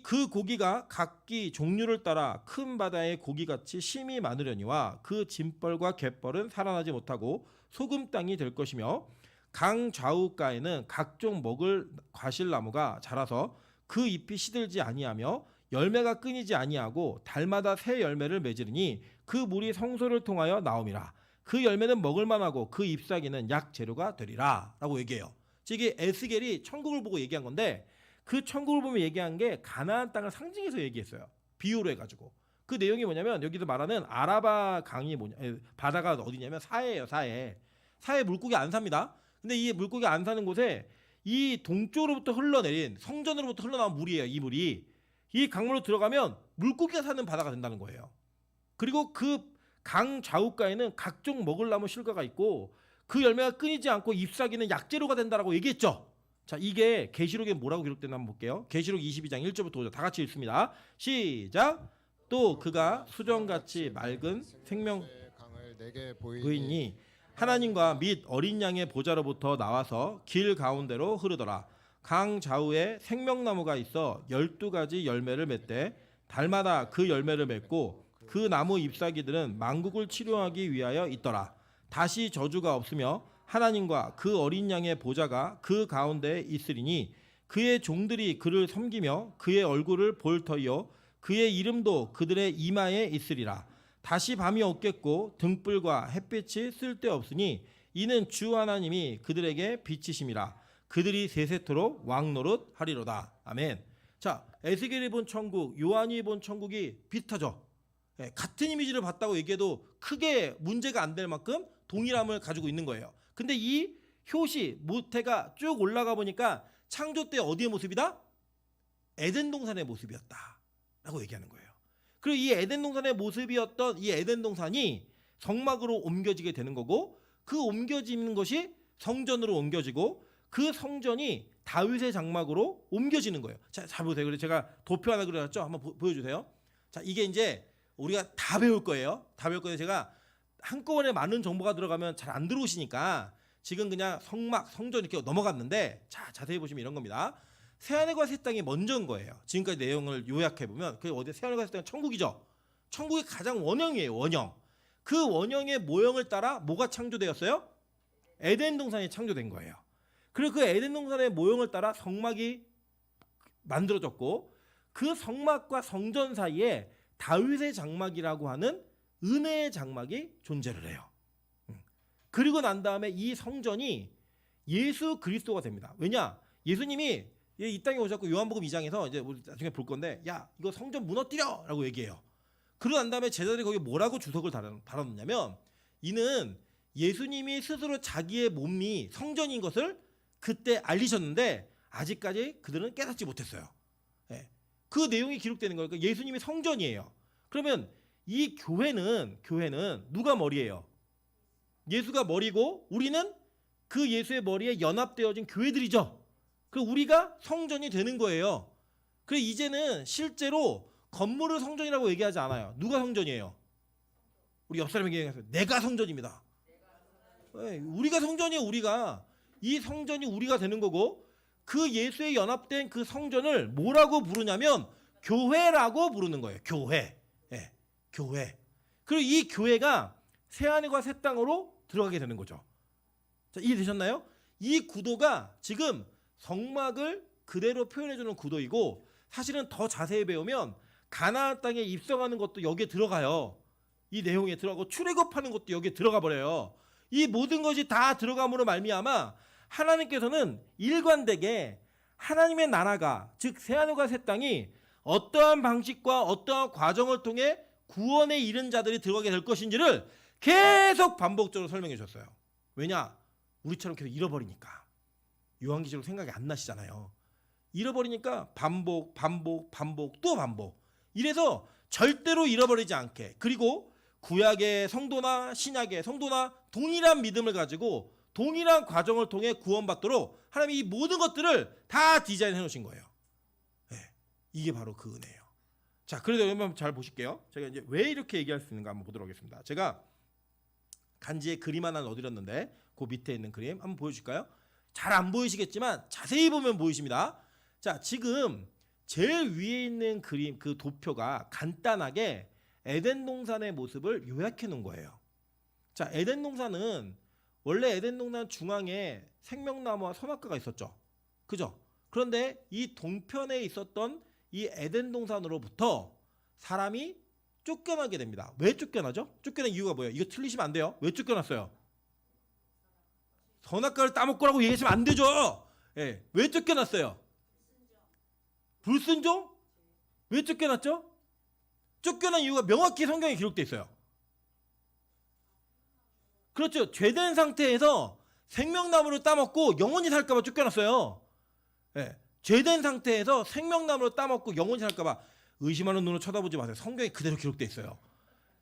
그 고기가 각기 종류를 따라 큰 바다의 고기같이 심히 많으려니와 그 짐벌과 갯벌은 살아나지 못하고 소금 땅이 될 것이며 강 좌우가에는 각종 먹을 과실나무가 자라서 그 잎이 시들지 아니하며 열매가 끊이지 아니하고 달마다 새 열매를 맺으리니 그 물이 성소를 통하여 나옴이라. 그 열매는 먹을 만하고 그 잎사귀는 약 재료가 되리라 라고 얘기해요. 이게 에스겔이 천국을 보고 얘기한 건데 그 천국을 보면 얘기한 게 가나안 땅을 상징해서 얘기했어요. 비유로 해가지고. 그 내용이 뭐냐면 여기서 말하는 아라바 강이 바다가 어디냐면 사해예요. 사해 물고기 안 삽니다. 근데 이 물고기 안 사는 곳에 이 동쪽으로부터 흘러내린 성전으로부터 흘러나온 물이에요. 이 물이 이 강물로 들어가면 물고기가 사는 바다가 된다는 거예요. 그리고 그 강 좌우가에는 각종 먹을 나무 실과가 있고 그 열매가 끊이지 않고 잎사귀는 약재료가 된다라고 얘기했죠. 자, 이게 계시록에 뭐라고 기록됐나 한번 볼게요. 계시록 22장 1절부터 5절 다 같이 읽습니다. 시작. 또 그가 수정같이 맑은 생명 강을 내게 보이니 의인이 하나님과 및 어린 양의 보좌로부터 나와서 길 가운데로 흐르더라. 강 좌우에 생명나무가 있어 12가지 열매를 맺되 달마다 그 열매를 맺고 그 나무 잎사귀들은 만국을 치료하기 위하여 있더라. 다시 저주가 없으며 하나님과 그 어린 양의 보좌가 그 가운데에 있으리니 그의 종들이 그를 섬기며 그의 얼굴을 볼 터이요 그의 이름도 그들의 이마에 있으리라. 다시 밤이 없겠고 등불과 햇빛이 쓸데없으니 이는 주 하나님이 그들에게 빛이심이라. 그들이 세세토록 왕노릇 하리로다. 아멘. 자, 에스겔이 본 천국, 요한이 본 천국이 비슷하죠. 같은 이미지를 봤다고 얘기해도 크게 문제가 안 될 만큼 동일함을 가지고 있는 거예요. 근데 이 효시 모태가 쭉 올라가 보니까 창조 때 어디의 모습이다? 에덴 동산의 모습이었다라고 얘기하는 거예요. 그리고 이 에덴 동산의 모습이었던 이 에덴 동산이 성막으로 옮겨지게 되는 거고 그 옮겨지는 것이 성전으로 옮겨지고 그 성전이 다윗의 장막으로 옮겨지는 거예요. 자, 잘 보세요. 그래서 제가 도표 하나 그려놨죠? 한번 보여주세요. 자, 이게 이제 우리가 다 배울 거예요. 다 배울 거예요. 제가 한꺼번에 많은 정보가 들어가면 잘 안 들어오시니까 지금 그냥 성막, 성전 이렇게 넘어갔는데 자, 자세히 보시면 이런 겁니다. 새하늘과 새 땅이 먼저인 거예요. 지금까지 내용을 요약해 보면 그 어디 새하늘과 새 땅은 천국이죠. 천국이 가장 원형이에요. 원형. 그 원형의 모형을 따라 뭐가 창조되었어요? 에덴 동산이 창조된 거예요. 그리고 그 에덴 동산의 모형을 따라 성막이 만들어졌고 그 성막과 성전 사이에 다윗의 장막이라고 하는 은혜의 장막이 존재를 해요. 그리고 난 다음에 이 성전이 예수 그리스도가 됩니다. 왜냐? 예수님이 이 땅에 오셨고 요한복음 2장에서 이제 우리 나중에 볼 건데 야 이거 성전 무너뜨려라고 얘기해요. 그러고 난 다음에 제자들이 거기 뭐라고 주석을 달아놓냐면 이는 예수님이 스스로 자기의 몸이 성전인 것을 그때 알리셨는데 아직까지 그들은 깨닫지 못했어요. 예. 그 내용이 기록되는 거예요. 그러니까 예수님이 성전이에요. 그러면 이 교회는 누가 머리예요? 예수가 머리고 우리는 그 예수의 머리에 연합되어진 교회들이죠. 그 우리가 성전이 되는 거예요. 그래 이제는 실제로 건물을 성전이라고 얘기하지 않아요. 누가 성전이에요? 우리 옆 사람에게 얘기해서 내가 성전입니다. 네, 우리가 성전이에요. 우리가 이 성전이 우리가 되는 거고 그 예수에 연합된 그 성전을 뭐라고 부르냐면 교회라고 부르는 거예요. 교회. 네, 교회. 그리고 이 교회가 새하늘과 새 땅으로 들어가게 되는 거죠. 자, 이해되셨나요? 이 구도가 지금 성막을 그대로 표현해주는 구도이고 사실은 더 자세히 배우면 가나안 땅에 입성하는 것도 여기에 들어가요. 이 내용에 들어가고 출애굽하는 것도 여기에 들어가 버려요. 이 모든 것이 다 들어감으로 말미암아 하나님께서는 일관되게 하나님의 나라가 즉 새하늘과 새 땅이 어떠한 방식과 어떠한 과정을 통해 구원에 이른 자들이 들어가게 될 것인지를 계속 반복적으로 설명해 주셨어요. 왜냐? 우리처럼 계속 잃어버리니까. 요한계시록 생각이 안 나시잖아요. 잃어버리니까 반복 또 반복. 이래서 절대로 잃어버리지 않게 그리고 구약의 성도나 신약의 성도나 동일한 믿음을 가지고 동일한 과정을 통해 구원받도록 하나님이 이 모든 것들을 다 디자인해 놓으신 거예요. 네, 이게 바로 그 은혜예요. 자, 그래서 여러분 잘 보실게요. 제가 이제 왜 이렇게 얘기할 수 있는가 한번 보도록 하겠습니다. 제가 간지에 그림 하나 넣어드렸는데 그 밑에 있는 그림 한번 보여줄까요? 잘 안 보이시겠지만 자세히 보면 보이십니다. 자, 지금 제일 위에 있는 그림 그 도표가 간단하게 에덴 동산의 모습을 요약해 놓은 거예요. 자, 에덴 동산은 원래 에덴 동산 중앙에 생명나무와 선악과가 있었죠. 그죠? 그런데 이 동편에 있었던 이 에덴 동산으로부터 사람이 쫓겨나게 됩니다. 왜 쫓겨나죠? 쫓겨난 이유가 뭐예요? 이거 틀리시면 안 돼요. 왜 쫓겨났어요? 선악과를 따먹고라고 얘기하시면 안 되죠. 예, 왜 쫓겨났어요? 불순종? 왜 쫓겨났죠? 쫓겨난 이유가 명확히 성경에 기록되어 있어요. 그렇죠. 죄된 상태에서 생명나무를 따먹고 영원히 살까봐 쫓겨났어요. 예, 죄된 상태에서 생명나무를 따먹고 영원히 살까봐 의심하는 눈으로 쳐다보지 마세요. 성경에 그대로 기록돼 있어요.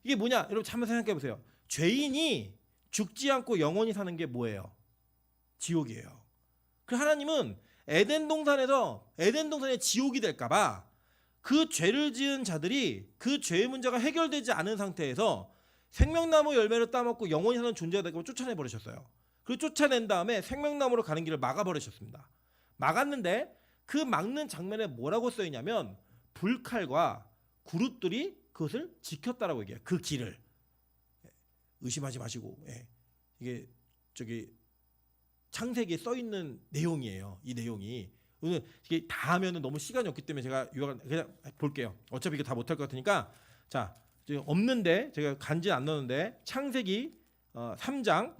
이게 뭐냐? 여러분 한번 생각해 보세요. 죄인이 죽지 않고 영원히 사는 게 뭐예요? 지옥이에요. 그 하나님은 에덴 동산의 지옥이 될까봐 그 죄를 지은 자들이 그 죄의 문제가 해결되지 않은 상태에서 생명나무 열매를 따먹고 영원히 사는 존재가 될까봐 쫓아내 버리셨어요. 그리고 쫓아낸 다음에 생명나무로 가는 길을 막아버리셨습니다. 막았는데 그 막는 장면에 뭐라고 써있냐면 불칼과 그룹들이 그것을 지켰다라고 얘기해요. 그 길을. 의심하지 마시고. 예. 이게 저기 창세기에 써있는 내용이에요. 이 내용이. 오늘 이게 다 하면은 너무 시간이 없기 때문에 제가 요약을 그냥 볼게요. 어차피 이거 다 못할 것 같으니까. 자, 지금 없는데 제가 간지 안 넣었는데 창세기 3장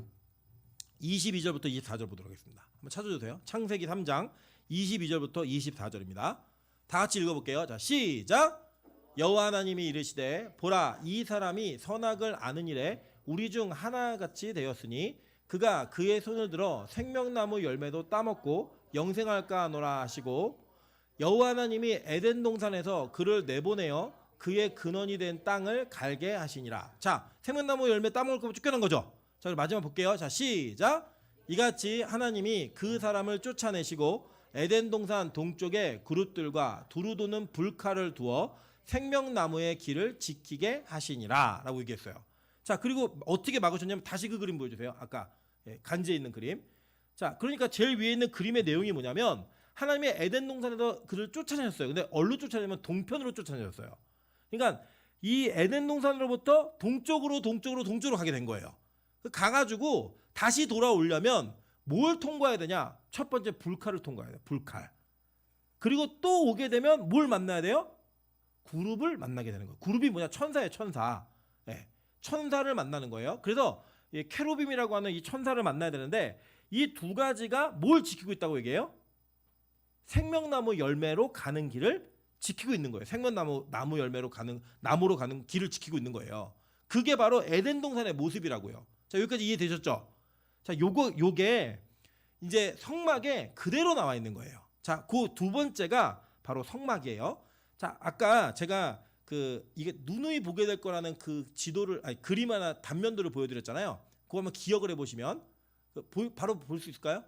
22절부터 24절 보도록 하겠습니다. 한번 찾아주세요. 창세기 3장 22절부터 24절입니다. 다 같이 읽어볼게요. 자, 시작. 여호와 하나님이 이르시되 보라 이 사람이 선악을 아는 일에 우리 중 하나같이 되었으니 그가 그의 손을 들어 생명나무 열매도 따먹고 영생할까 하노라 하시고 여호와 하나님이 에덴 동산에서 그를 내보내어 그의 근원이 된 땅을 갈게 하시니라. 자, 생명나무 열매 따먹을 거면 쫓겨난 거죠. 자, 그럼 마지막 볼게요. 자, 시작. 이같이 하나님이 그 사람을 쫓아내시고 에덴 동산 동쪽에 그룹들과 두루 도는 불칼을 두어 생명나무의 길을 지키게 하시니라 라고 얘기했어요. 자, 그리고 어떻게 막으셨냐면 다시 그 그림 보여주세요. 아까 간지에 있는 그림. 자, 그러니까 제일 위에 있는 그림의 내용이 뭐냐면 하나님이 에덴 동산에서 그를 쫓아내셨어요. 근데 어디로 쫓아내면 동편으로 쫓아내셨어요. 그러니까 이 에덴 동산으로부터 동쪽으로 가게 된 거예요. 가가지고 다시 돌아오려면 뭘 통과해야 되냐? 첫 번째 불칼을 통과해야 돼요. 불칼. 그리고 또 오게 되면 뭘 만나야 돼요? 그룹을 만나게 되는 거예요. 그룹이 뭐냐? 천사예요. 천사. 네. 천사를 만나는 거예요. 그래서 케루빔이라고 하는 이 천사를 만나야 되는데 이 두 가지가 뭘 지키고 있다고 얘기해요? 생명나무 열매로 가는 길을 지키고 있는 거예요. 생명나무 열매로 가는 나무로 가는 길을 지키고 있는 거예요. 그게 바로 에덴 동산의 모습이라고요. 자, 여기까지 이해되셨죠? 자, 요게 이제 성막에 그대로 나와 있는 거예요. 자, 그 두 번째가 바로 성막이에요. 자, 아까 제가 이게 누누이 보게 될 거라는 그 지도를 그림 하나 단면도를 보여드렸잖아요. 그거 한번 기억을 해보시면 바로 볼 수 있을까요?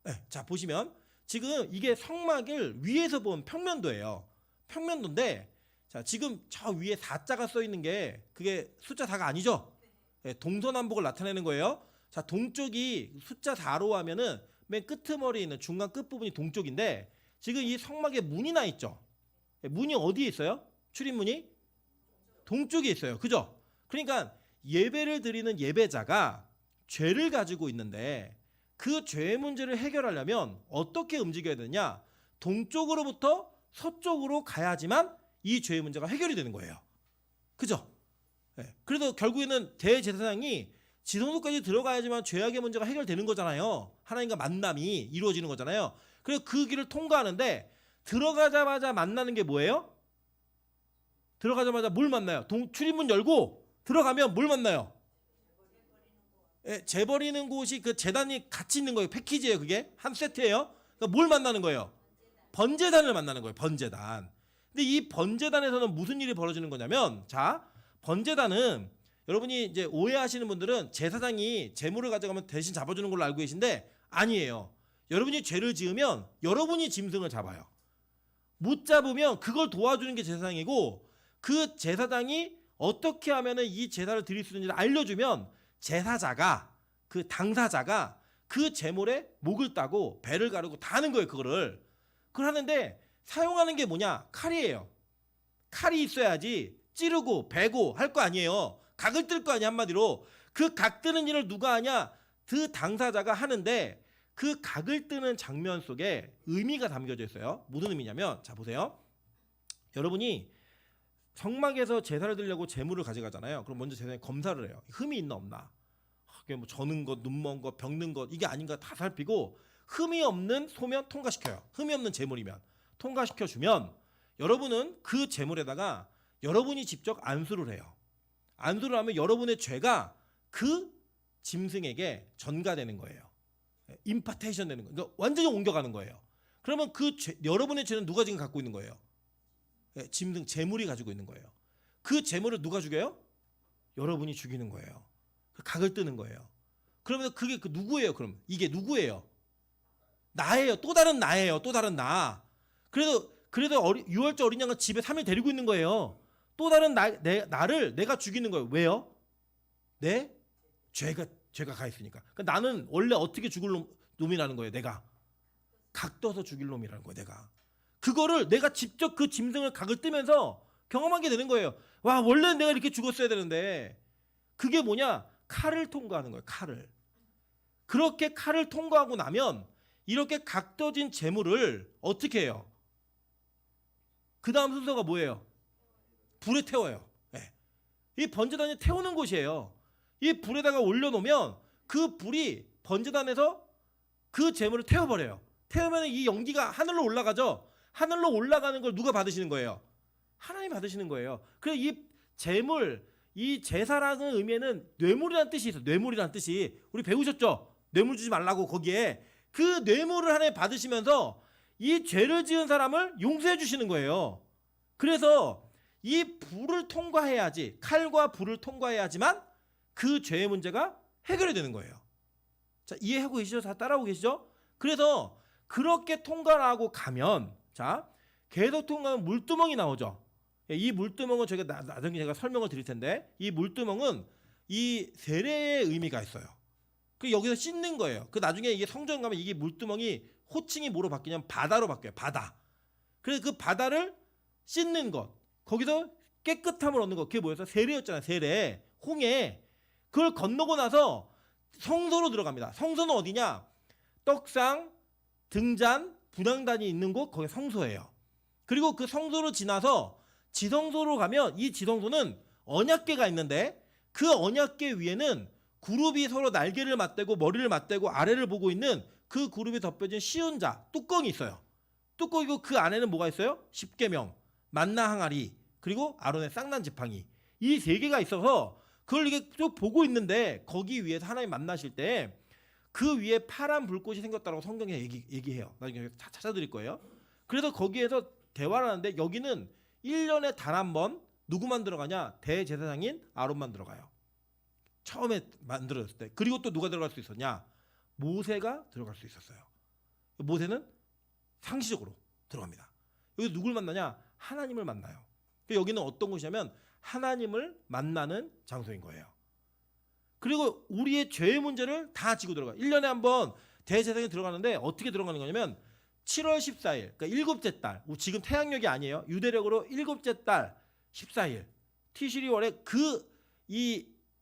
네, 자, 보시면 지금 이게 성막을 위에서 본 평면도예요. 평면도인데 자, 지금 저 위에 4자가 써 있는 게 그게 숫자 4가 아니죠? 네, 동서남북을 나타내는 거예요. 자, 동쪽이 숫자 4로 하면은 맨 끄트머리에 있는 중간 끝부분이 동쪽인데 지금 이 성막에 문이 나 있죠? 문이 어디에 있어요? 출입문이? 동쪽에 있어요. 그죠? 그러니까 예배를 드리는 예배자가 죄를 가지고 있는데 그 죄의 문제를 해결하려면 어떻게 움직여야 되냐? 동쪽으로부터 서쪽으로 가야지만 이 죄의 문제가 해결이 되는 거예요. 그죠? 네. 그래서 결국에는 대제사장이 지성소까지 들어가야지만 죄악의 문제가 해결되는 거잖아요. 하나님과 만남이 이루어지는 거잖아요. 그래서 그 길을 통과하는데 들어가자마자 만나는 게 뭐예요? 들어가자마자 뭘 만나요? 출입문 열고 들어가면 뭘 만나요? 재버리는 곳이 그 제단이 같이 있는 거예요. 패키지예요. 그게 한 세트예요. 그러니까 뭘 만나는 거예요? 번제단을 만나는 거예요. 번제단. 근데 이 번제단에서는 무슨 일이 벌어지는 거냐면, 자, 번제단은 여러분이 이제 오해하시는 분들은 제사장이 재물을 가져가면 대신 잡아주는 걸로 알고 계신데 아니에요. 여러분이 죄를 지으면 여러분이 짐승을 잡아요. 못 잡으면 그걸 도와주는 게 제사장이고 그 제사장이 어떻게 하면은 이 제사를 드릴 수 있는지를 알려주면 제사자가 그 당사자가 그 제물에 목을 따고 배를 가르고 다 하는 거예요. 그걸 하는데 사용하는 게 뭐냐? 칼이에요. 칼이 있어야지 찌르고 베고 할 거 아니에요. 각을 뜰 거 아니야. 한마디로 그 각 뜨는 일을 누가 하냐? 그 당사자가 하는데 그 각을 뜨는 장면 속에 의미가 담겨져 있어요. 무슨 의미냐면 자 보세요. 여러분이 성막에서 제사를 드리려고 제물을 가져가잖아요. 그럼 먼저 제사장이 검사를 해요. 흠이 있나 없나. 그게 뭐 저는 것, 눈먼 것, 병든 것 이게 아닌가 다 살피고 흠이 없는 소면 통과시켜요. 흠이 없는 제물이면 통과시켜주면 여러분은 그 제물에다가 여러분이 직접 안수를 해요. 안수를 하면 여러분의 죄가 그 짐승에게 전가되는 거예요. 임파테이션 되는 거예요. 그러니까 완전히 옮겨가는 거예요. 그러면 그 여러분의 죄는 누가 지금 갖고 있는 거예요? 짐승 재물이 가지고 있는 거예요. 그 재물을 누가 죽여요? 여러분이 죽이는 거예요. 각을 뜨는 거예요. 그러면 그게 그 누구예요? 그럼 이게 누구예요? 나예요. 또 다른 나예요. 또 다른 나. 그래서 유월절 어린 양을 집에 3일 데리고 있는 거예요. 또 다른 나를 내가 죽이는 거예요. 왜요? 죄가 가 있으니까. 그러니까 나는 원래 어떻게 죽을 놈이라는 거예요. 내가 각떠서 죽일 놈이라는 거예요. 그거를 내가 직접 그 짐승을 각을 뜨면서 경험하게 되는 거예요. 와, 원래 내가 이렇게 죽었어야 되는데. 그게 뭐냐? 칼을 통과하는 거예요. 칼을. 그렇게 칼을 통과하고 나면 이렇게 각떠진 재물을 어떻게 해요? 그 다음 순서가 뭐예요? 불에 태워요. 네. 이 번제단이 태우는 곳이에요. 이 불에다가 올려놓으면 그 불이 번제단에서 그 재물을 태워버려요. 태우면 이 연기가 하늘로 올라가죠. 하늘로 올라가는 걸 누가 받으시는 거예요? 하나님 받으시는 거예요. 그래서 이 재물, 이 제사라는 의미에는 뇌물이라는 뜻이 있어요. 뇌물이라는 뜻이. 우리 배우셨죠? 뇌물 주지 말라고. 거기에 그 뇌물을 하나님 받으시면서 이 죄를 지은 사람을 용서해 주시는 거예요. 그래서 이 불을 통과해야지, 칼과 불을 통과해야지만 그 죄의 문제가 해결이 되는 거예요. 자, 이해하고 계시죠? 다 따라오고 계시죠? 그래서 그렇게 통과하고 가면, 자, 계속 통과하면 물두멍이 나오죠. 이 물두멍은 저희가 나중에 제가 설명을 드릴 텐데, 이 물두멍은 이 세례의 의미가 있어요. 그 여기서 씻는 거예요. 그 나중에 이게 성전 가면 이게 물두멍이 호칭이 뭐로 바뀌냐면 바다로 바뀌어요. 바다. 그래서 그 바다를 씻는 것, 거기서 깨끗함을 얻는 것, 그게 뭐였어요? 세례였잖아요. 세례, 홍해. 그걸 건너고 나서 성소로 들어갑니다. 성소는 어디냐? 떡상, 등잔, 분향단이 있는 곳, 거기 성소예요. 그리고 그 성소로 지나서 지성소로 가면 이 지성소는 언약궤가 있는데 그 언약궤 위에는 그룹이 서로 날개를 맞대고 머리를 맞대고 아래를 보고 있는 그 그룹이 덮여진 시운자, 뚜껑이 있어요. 뚜껑이고 그 안에는 뭐가 있어요? 십계명, 만나 항아리, 그리고 아론의 쌍난 지팡이. 이 세 개가 있어서 그걸 이게 쭉 보고 있는데 거기 위에서 하나님 만나실 때 그 위에 파란 불꽃이 생겼다고 성경에 얘기해요. 나중에 찾아드릴 거예요. 그래서 거기에서 대화를 하는데 여기는 1년에 단 한 번 누구만 들어가냐? 대제사장인 아론만 들어가요. 처음에 만들어졌을 때. 그리고 또 누가 들어갈 수 있었냐? 모세가 들어갈 수 있었어요. 모세는 상시적으로 들어갑니다. 여기 누굴 만나냐? 하나님을 만나요. 여기는 어떤 곳이냐면 하나님을 만나는 장소인 거예요. 그리고 우리의 죄의 문제를 다 지고 들어가요. 1년에 한 번 대제사장이 들어가는데 어떻게 들어가는 거냐면 7월 14일, 그러니까 일곱째 달, 지금 태양력이 아니에요. 유대력으로 일곱째 달 14일 티시리월에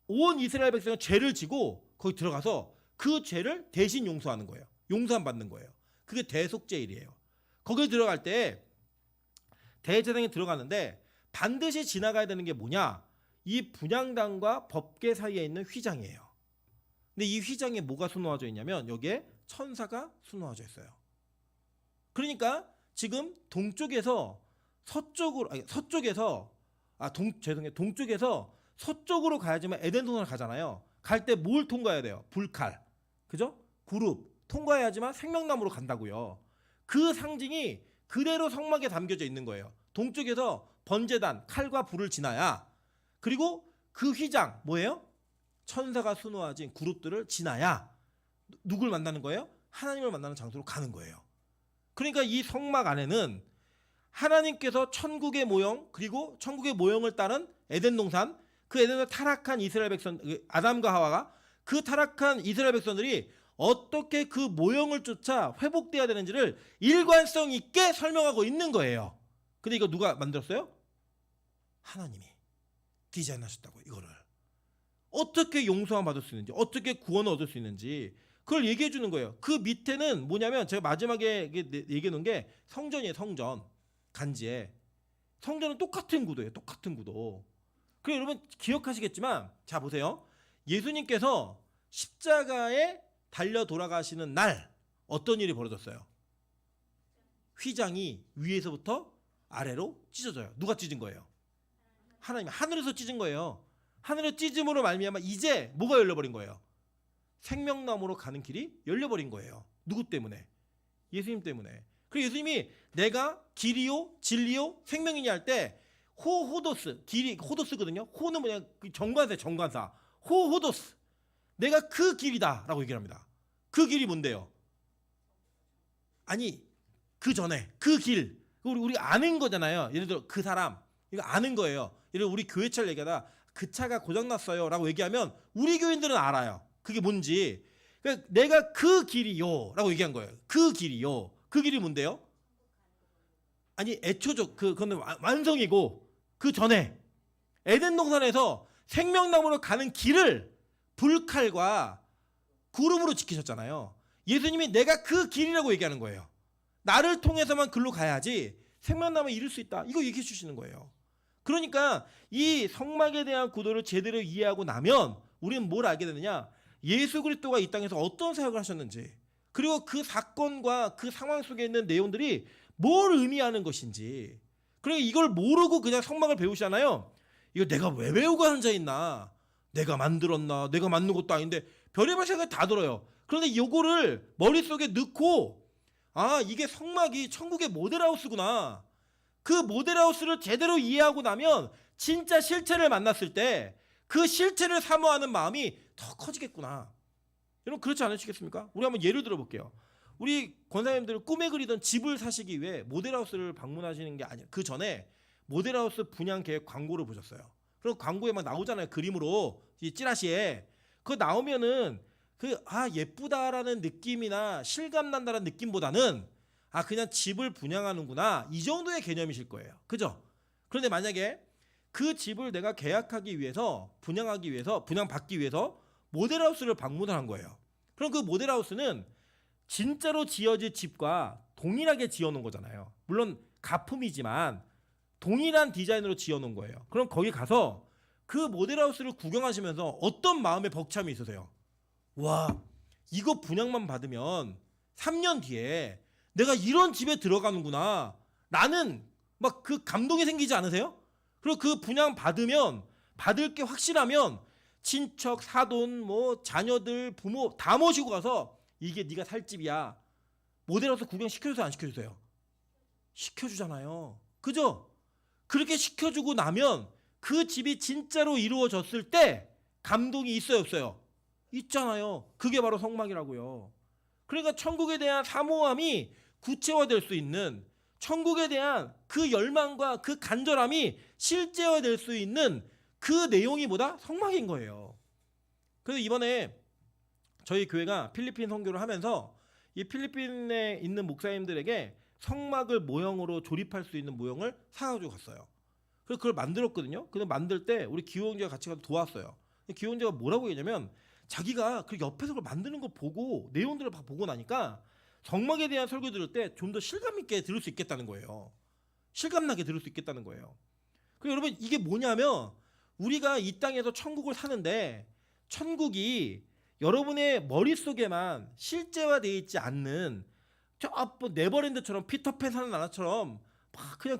온 이스라엘 백성은 죄를 지고 거기 들어가서 그 죄를 대신 용서하는 거예요. 용서함 받는 거예요. 그게 대속죄일이에요. 거기 들어갈 때 대제사장이 들어가는데 반드시 지나가야 되는 게 뭐냐? 이 분향단과 법궤 사이에 있는 휘장이에요. 근데 이 휘장에 뭐가 수놓아져 있냐면 여기에 천사가 수놓아져 있어요. 그러니까 지금 동쪽에서 동쪽에서 서쪽으로 가야지만 에덴 동산을 가잖아요. 갈 때 뭘 통과해야 돼요? 불칼, 그죠? 그룹 통과해야지만 생명나무로 간다고요. 그 상징이 그대로 성막에 담겨져 있는 거예요. 동쪽에서 번제단, 칼과 불을 지나야, 그리고 그 휘장 뭐예요? 천사가 수놓아진 그룹들을 지나야 누굴 만나는 거예요? 하나님을 만나는 장소로 가는 거예요. 그러니까 이 성막 안에는 하나님께서 천국의 모형, 그리고 천국의 모형을 따른 에덴 동산, 그 에덴을 타락한 이스라엘 백성, 아담과 하와가 그 타락한 이스라엘 백성들이 어떻게 그 모형을 쫓아 회복돼야 되는지를 일관성 있게 설명하고 있는 거예요. 근데 이거 누가 만들었어요? 하나님이 디자인하셨다고. 이거를 어떻게 용서함 받을 수 있는지, 어떻게 구원을 얻을 수 있는지 그걸 얘기해 주는 거예요. 그 밑에는 뭐냐면 제가 마지막에 얘기해 놓은 게 성전이에요. 성전 간지에. 성전은 똑같은 구도예요. 똑같은 구도. 그래서 여러분 기억하시겠지만, 자 보세요. 예수님께서 십자가에 달려 돌아가시는 날 어떤 일이 벌어졌어요? 휘장이 위에서부터 아래로 찢어져요. 누가 찢은 거예요? 하나님. 하늘에서 찢은 거예요. 하늘의 찢음으로 말미암아 이제 뭐가 열려버린 거예요? 생명나무로 가는 길이 열려버린 거예요. 누구 때문에? 예수님 때문에. 그래서 예수님이 내가 길이요 진리요 생명이냐 할 때 호도스, 길이 호도스거든요. 호는 뭐냐? 정관사. 호도스. 내가 그 길이다라고 얘기를 합니다. 그 길이 뭔데요? 아니 그 전에 그 길, 우리 아는 거잖아요. 예를 들어 그 사람 이거 아는 거예요. 예를 들어 우리 교회차를 얘기하다 그 차가 고장났어요라고 얘기하면 우리 교인들은 알아요. 그게 뭔지. 그러니까 내가 그 길이요라고 얘기한 거예요. 그 길이요. 그 길이 뭔데요? 아니 애초적 그거는 완성이고 그 전에 에덴 동산에서 생명나무로 가는 길을 불칼과 구름으로 지키셨잖아요. 예수님이 내가 그 길이라고 얘기하는 거예요. 나를 통해서만 글로 가야지 생명나무에 이룰 수 있다. 이거 얘기해 주시는 거예요. 그러니까 이 성막에 대한 구도를 제대로 이해하고 나면 우리는 뭘 알게 되느냐? 예수 그리스도가 이 땅에서 어떤 사역을 하셨는지, 그리고 그 사건과 그 상황 속에 있는 내용들이 뭘 의미하는 것인지. 그러니까 이걸 모르고 그냥 성막을 배우시잖아요. 이거 내가 왜 배우고 앉아 있나? 내가 만들었나? 내가 만든 것도 아닌데 별의별 생각이 다 들어요. 그런데 이거를 머릿속에 넣고 아 이게 성막이 천국의 모델하우스구나. 그 모델하우스를 제대로 이해하고 나면 진짜 실체를 만났을 때 그 실체를 사모하는 마음이 더 커지겠구나. 여러분 그렇지 않으시겠습니까? 우리 한번 예를 들어 볼게요. 우리 권사님들은 꿈에 그리던 집을 사시기 위해 모델하우스를 방문하시는 게 아니에요. 그 전에 모델하우스 분양 계획 광고를 보셨어요. 그럼 광고에 막 나오잖아요. 그림으로 이 찌라시에. 그거 나오면은 예쁘다라는 느낌이나 실감 난다라는 느낌보다는 그냥 집을 분양하는구나 이 정도의 개념이실 거예요. 그죠? 그런데 만약에 그 집을 내가 계약하기 위해서 분양받기 위해서 모델하우스를 방문을 한 거예요. 그럼 그 모델하우스는 진짜로 지어질 집과 동일하게 지어놓은 거잖아요. 물론 가품이지만 동일한 디자인으로 지어놓은 거예요. 그럼 거기 가서 그 모델하우스를 구경하시면서 어떤 마음의 벅참이 있으세요? 와, 이거 분양만 받으면 3년 뒤에 내가 이런 집에 들어가는구나. 나는 막 그 감동이 생기지 않으세요? 그리고 그 분양 받으면 받을 게 확실하면 친척, 사돈, 뭐 자녀들, 부모 다 모시고 가서 이게 네가 살 집이야. 모델하우스 구경 시켜주세요, 안 시켜주세요? 시켜주잖아요. 그죠? 그렇게 시켜주고 나면 그 집이 진짜로 이루어졌을 때 감동이 있어요, 없어요? 있잖아요. 그게 바로 성막이라고요. 그러니까 천국에 대한 사모함이 구체화될 수 있는, 천국에 대한 그 열망과 그 간절함이 실제화될 수 있는 그 내용이 뭐다? 성막인 거예요. 그래서 이번에 저희 교회가 필리핀 선교를 하면서 이 필리핀에 있는 목사님들에게 성막을 모형으로 조립할 수 있는 모형을 사가지고 갔어요. 그래서 그걸 만들었거든요. 근데 만들 때 우리 기호형제가 같이 가서 도왔어요. 기호형제가 뭐라고 얘기냐면 자기가 그 옆에서 그걸 만드는 거 보고 내용들을 보고 나니까 성막에 대한 설교 들을 때 좀 더 실감 있게 들을 수 있겠다는 거예요. 실감나게 들을 수 있겠다는 거예요. 그리고 여러분 이게 뭐냐면 우리가 이 땅에서 천국을 사는데 천국이 여러분의 머릿속에만 실제화되어 있지 않는 저 네버랜드처럼 피터팬 사는 나라처럼 막 그냥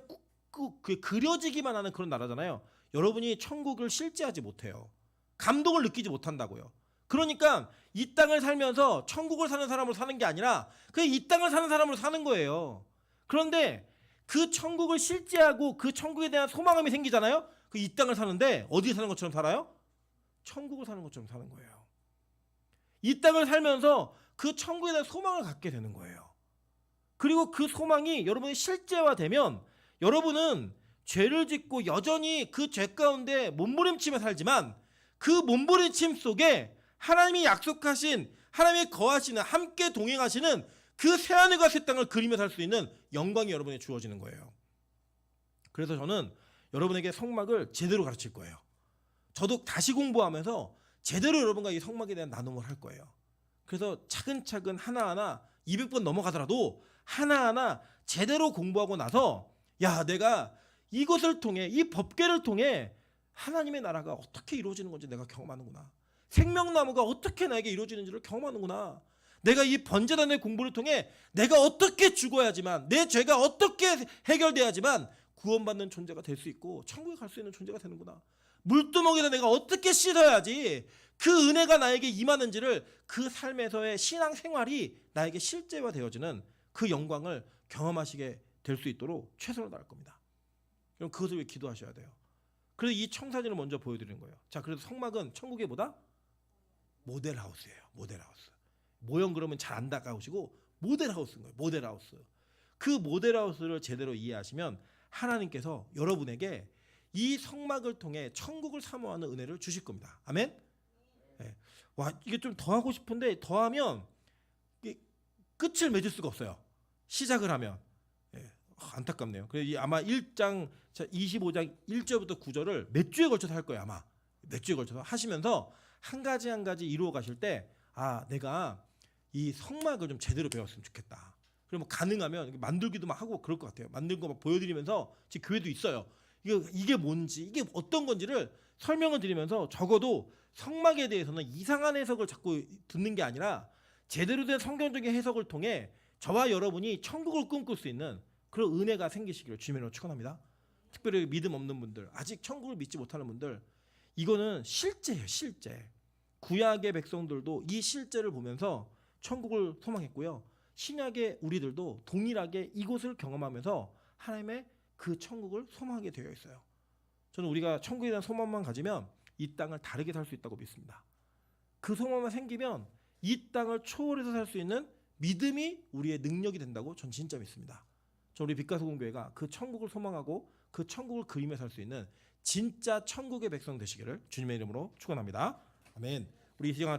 꾹꾹 그려지기만 하는 그런 나라잖아요. 여러분이 천국을 실제하지 못해요. 감동을 느끼지 못한다고요. 그러니까 이 땅을 살면서 천국을 사는 사람으로 사는 게 아니라 그냥 이 땅을 사는 사람으로 사는 거예요. 그런데 그 천국을 실제하고 그 천국에 대한 소망감이 생기잖아요. 그 이 땅을 사는데 어디 사는 것처럼 살아요? 천국을 사는 것처럼 사는 거예요. 이 땅을 살면서 그 천국에 대한 소망을 갖게 되는 거예요. 그리고 그 소망이 여러분이 실제화되면 여러분은 죄를 짓고 여전히 그 죄 가운데 몸부림치며 살지만 그 몸부림침 속에 하나님이 약속하신, 하나님이 거하시는, 함께 동행하시는 그 새하늘과 새 땅을 그리며 살 수 있는 영광이 여러분에게 주어지는 거예요. 그래서 저는 여러분에게 성막을 제대로 가르칠 거예요. 저도 다시 공부하면서 제대로 여러분과 이 성막에 대한 나눔을 할 거예요. 그래서 차근차근 하나하나 200번 넘어가더라도 하나하나 제대로 공부하고 나서 야 내가 이것을 통해 이 법궤를 통해 하나님의 나라가 어떻게 이루어지는 건지 내가 경험하는구나. 생명나무가 어떻게 나에게 이루어지는지를 경험하는구나. 내가 이 번제단의 공부를 통해 내가 어떻게 죽어야지만 내 죄가 어떻게 해결돼야지만 구원받는 존재가 될 수 있고 천국에 갈 수 있는 존재가 되는구나. 물두멍에서 내가 어떻게 씻어야지 그 은혜가 나에게 임하는지를 그 삶에서의 신앙 생활이 나에게 실제화되어지는 그 영광을 경험하시게 될 수 있도록 최선을 다할 겁니다. 그럼 그것을 위해 기도하셔야 돼요. 그래서 이 청사진을 먼저 보여드리는 거예요. 자, 그래서 성막은 천국의 보다 모델하우스예요. 모델하우스. 모형 그러면 잘 안 다가오시고 모델하우스인 거예요. 모델하우스. 그 모델하우스를 제대로 이해하시면 하나님께서 여러분에게 이 성막을 통해 천국을 사모하는 은혜를 주실 겁니다. 아멘. 네. 와, 이게 좀 더 하고 싶은데 더하면 끝을 맺을 수가 없어요. 시작을 하면. 네. 안타깝네요. 그래서 아마 1장 25장 1절부터 9절을 몇 주에 걸쳐서 할 거예요. 아마 몇 주에 걸쳐서 하시면서 한 가지 한 가지 이루어 가실 때 내가 이 성막을 좀 제대로 배웠으면 좋겠다. 그러면 가능하면 만들기도 막 하고 그럴 것 같아요. 만든 거 막 보여드리면서 지금 교회도 있어요. 이게 뭔지 이게 어떤 건지를 설명을 드리면서 적어도 성막에 대해서는 이상한 해석을 자꾸 듣는 게 아니라 제대로 된 성경적인 해석을 통해 저와 여러분이 천국을 꿈꿀 수 있는 그런 은혜가 생기시기를 주님으로 축원합니다. 특별히 믿음 없는 분들, 아직 천국을 믿지 못하는 분들, 이거는 실제예요. 실제. 구약의 백성들도 이 실제를 보면서 천국을 소망했고요. 신약의 우리들도 동일하게 이곳을 경험하면서 하나님의 그 천국을 소망하게 되어 있어요. 저는 우리가 천국에 대한 소망만 가지면 이 땅을 다르게 살 수 있다고 믿습니다. 그 소망만 생기면 이 땅을 초월해서 살 수 있는 믿음이 우리의 능력이 된다고 전 진짜 믿습니다. 저 우리 빛가수공교회가 그 천국을 소망하고 그 천국을 그림에 살 수 있는 진짜 천국의 백성 되시기를 주님의 이름으로 축원합니다. 아멘. 우리 이 시간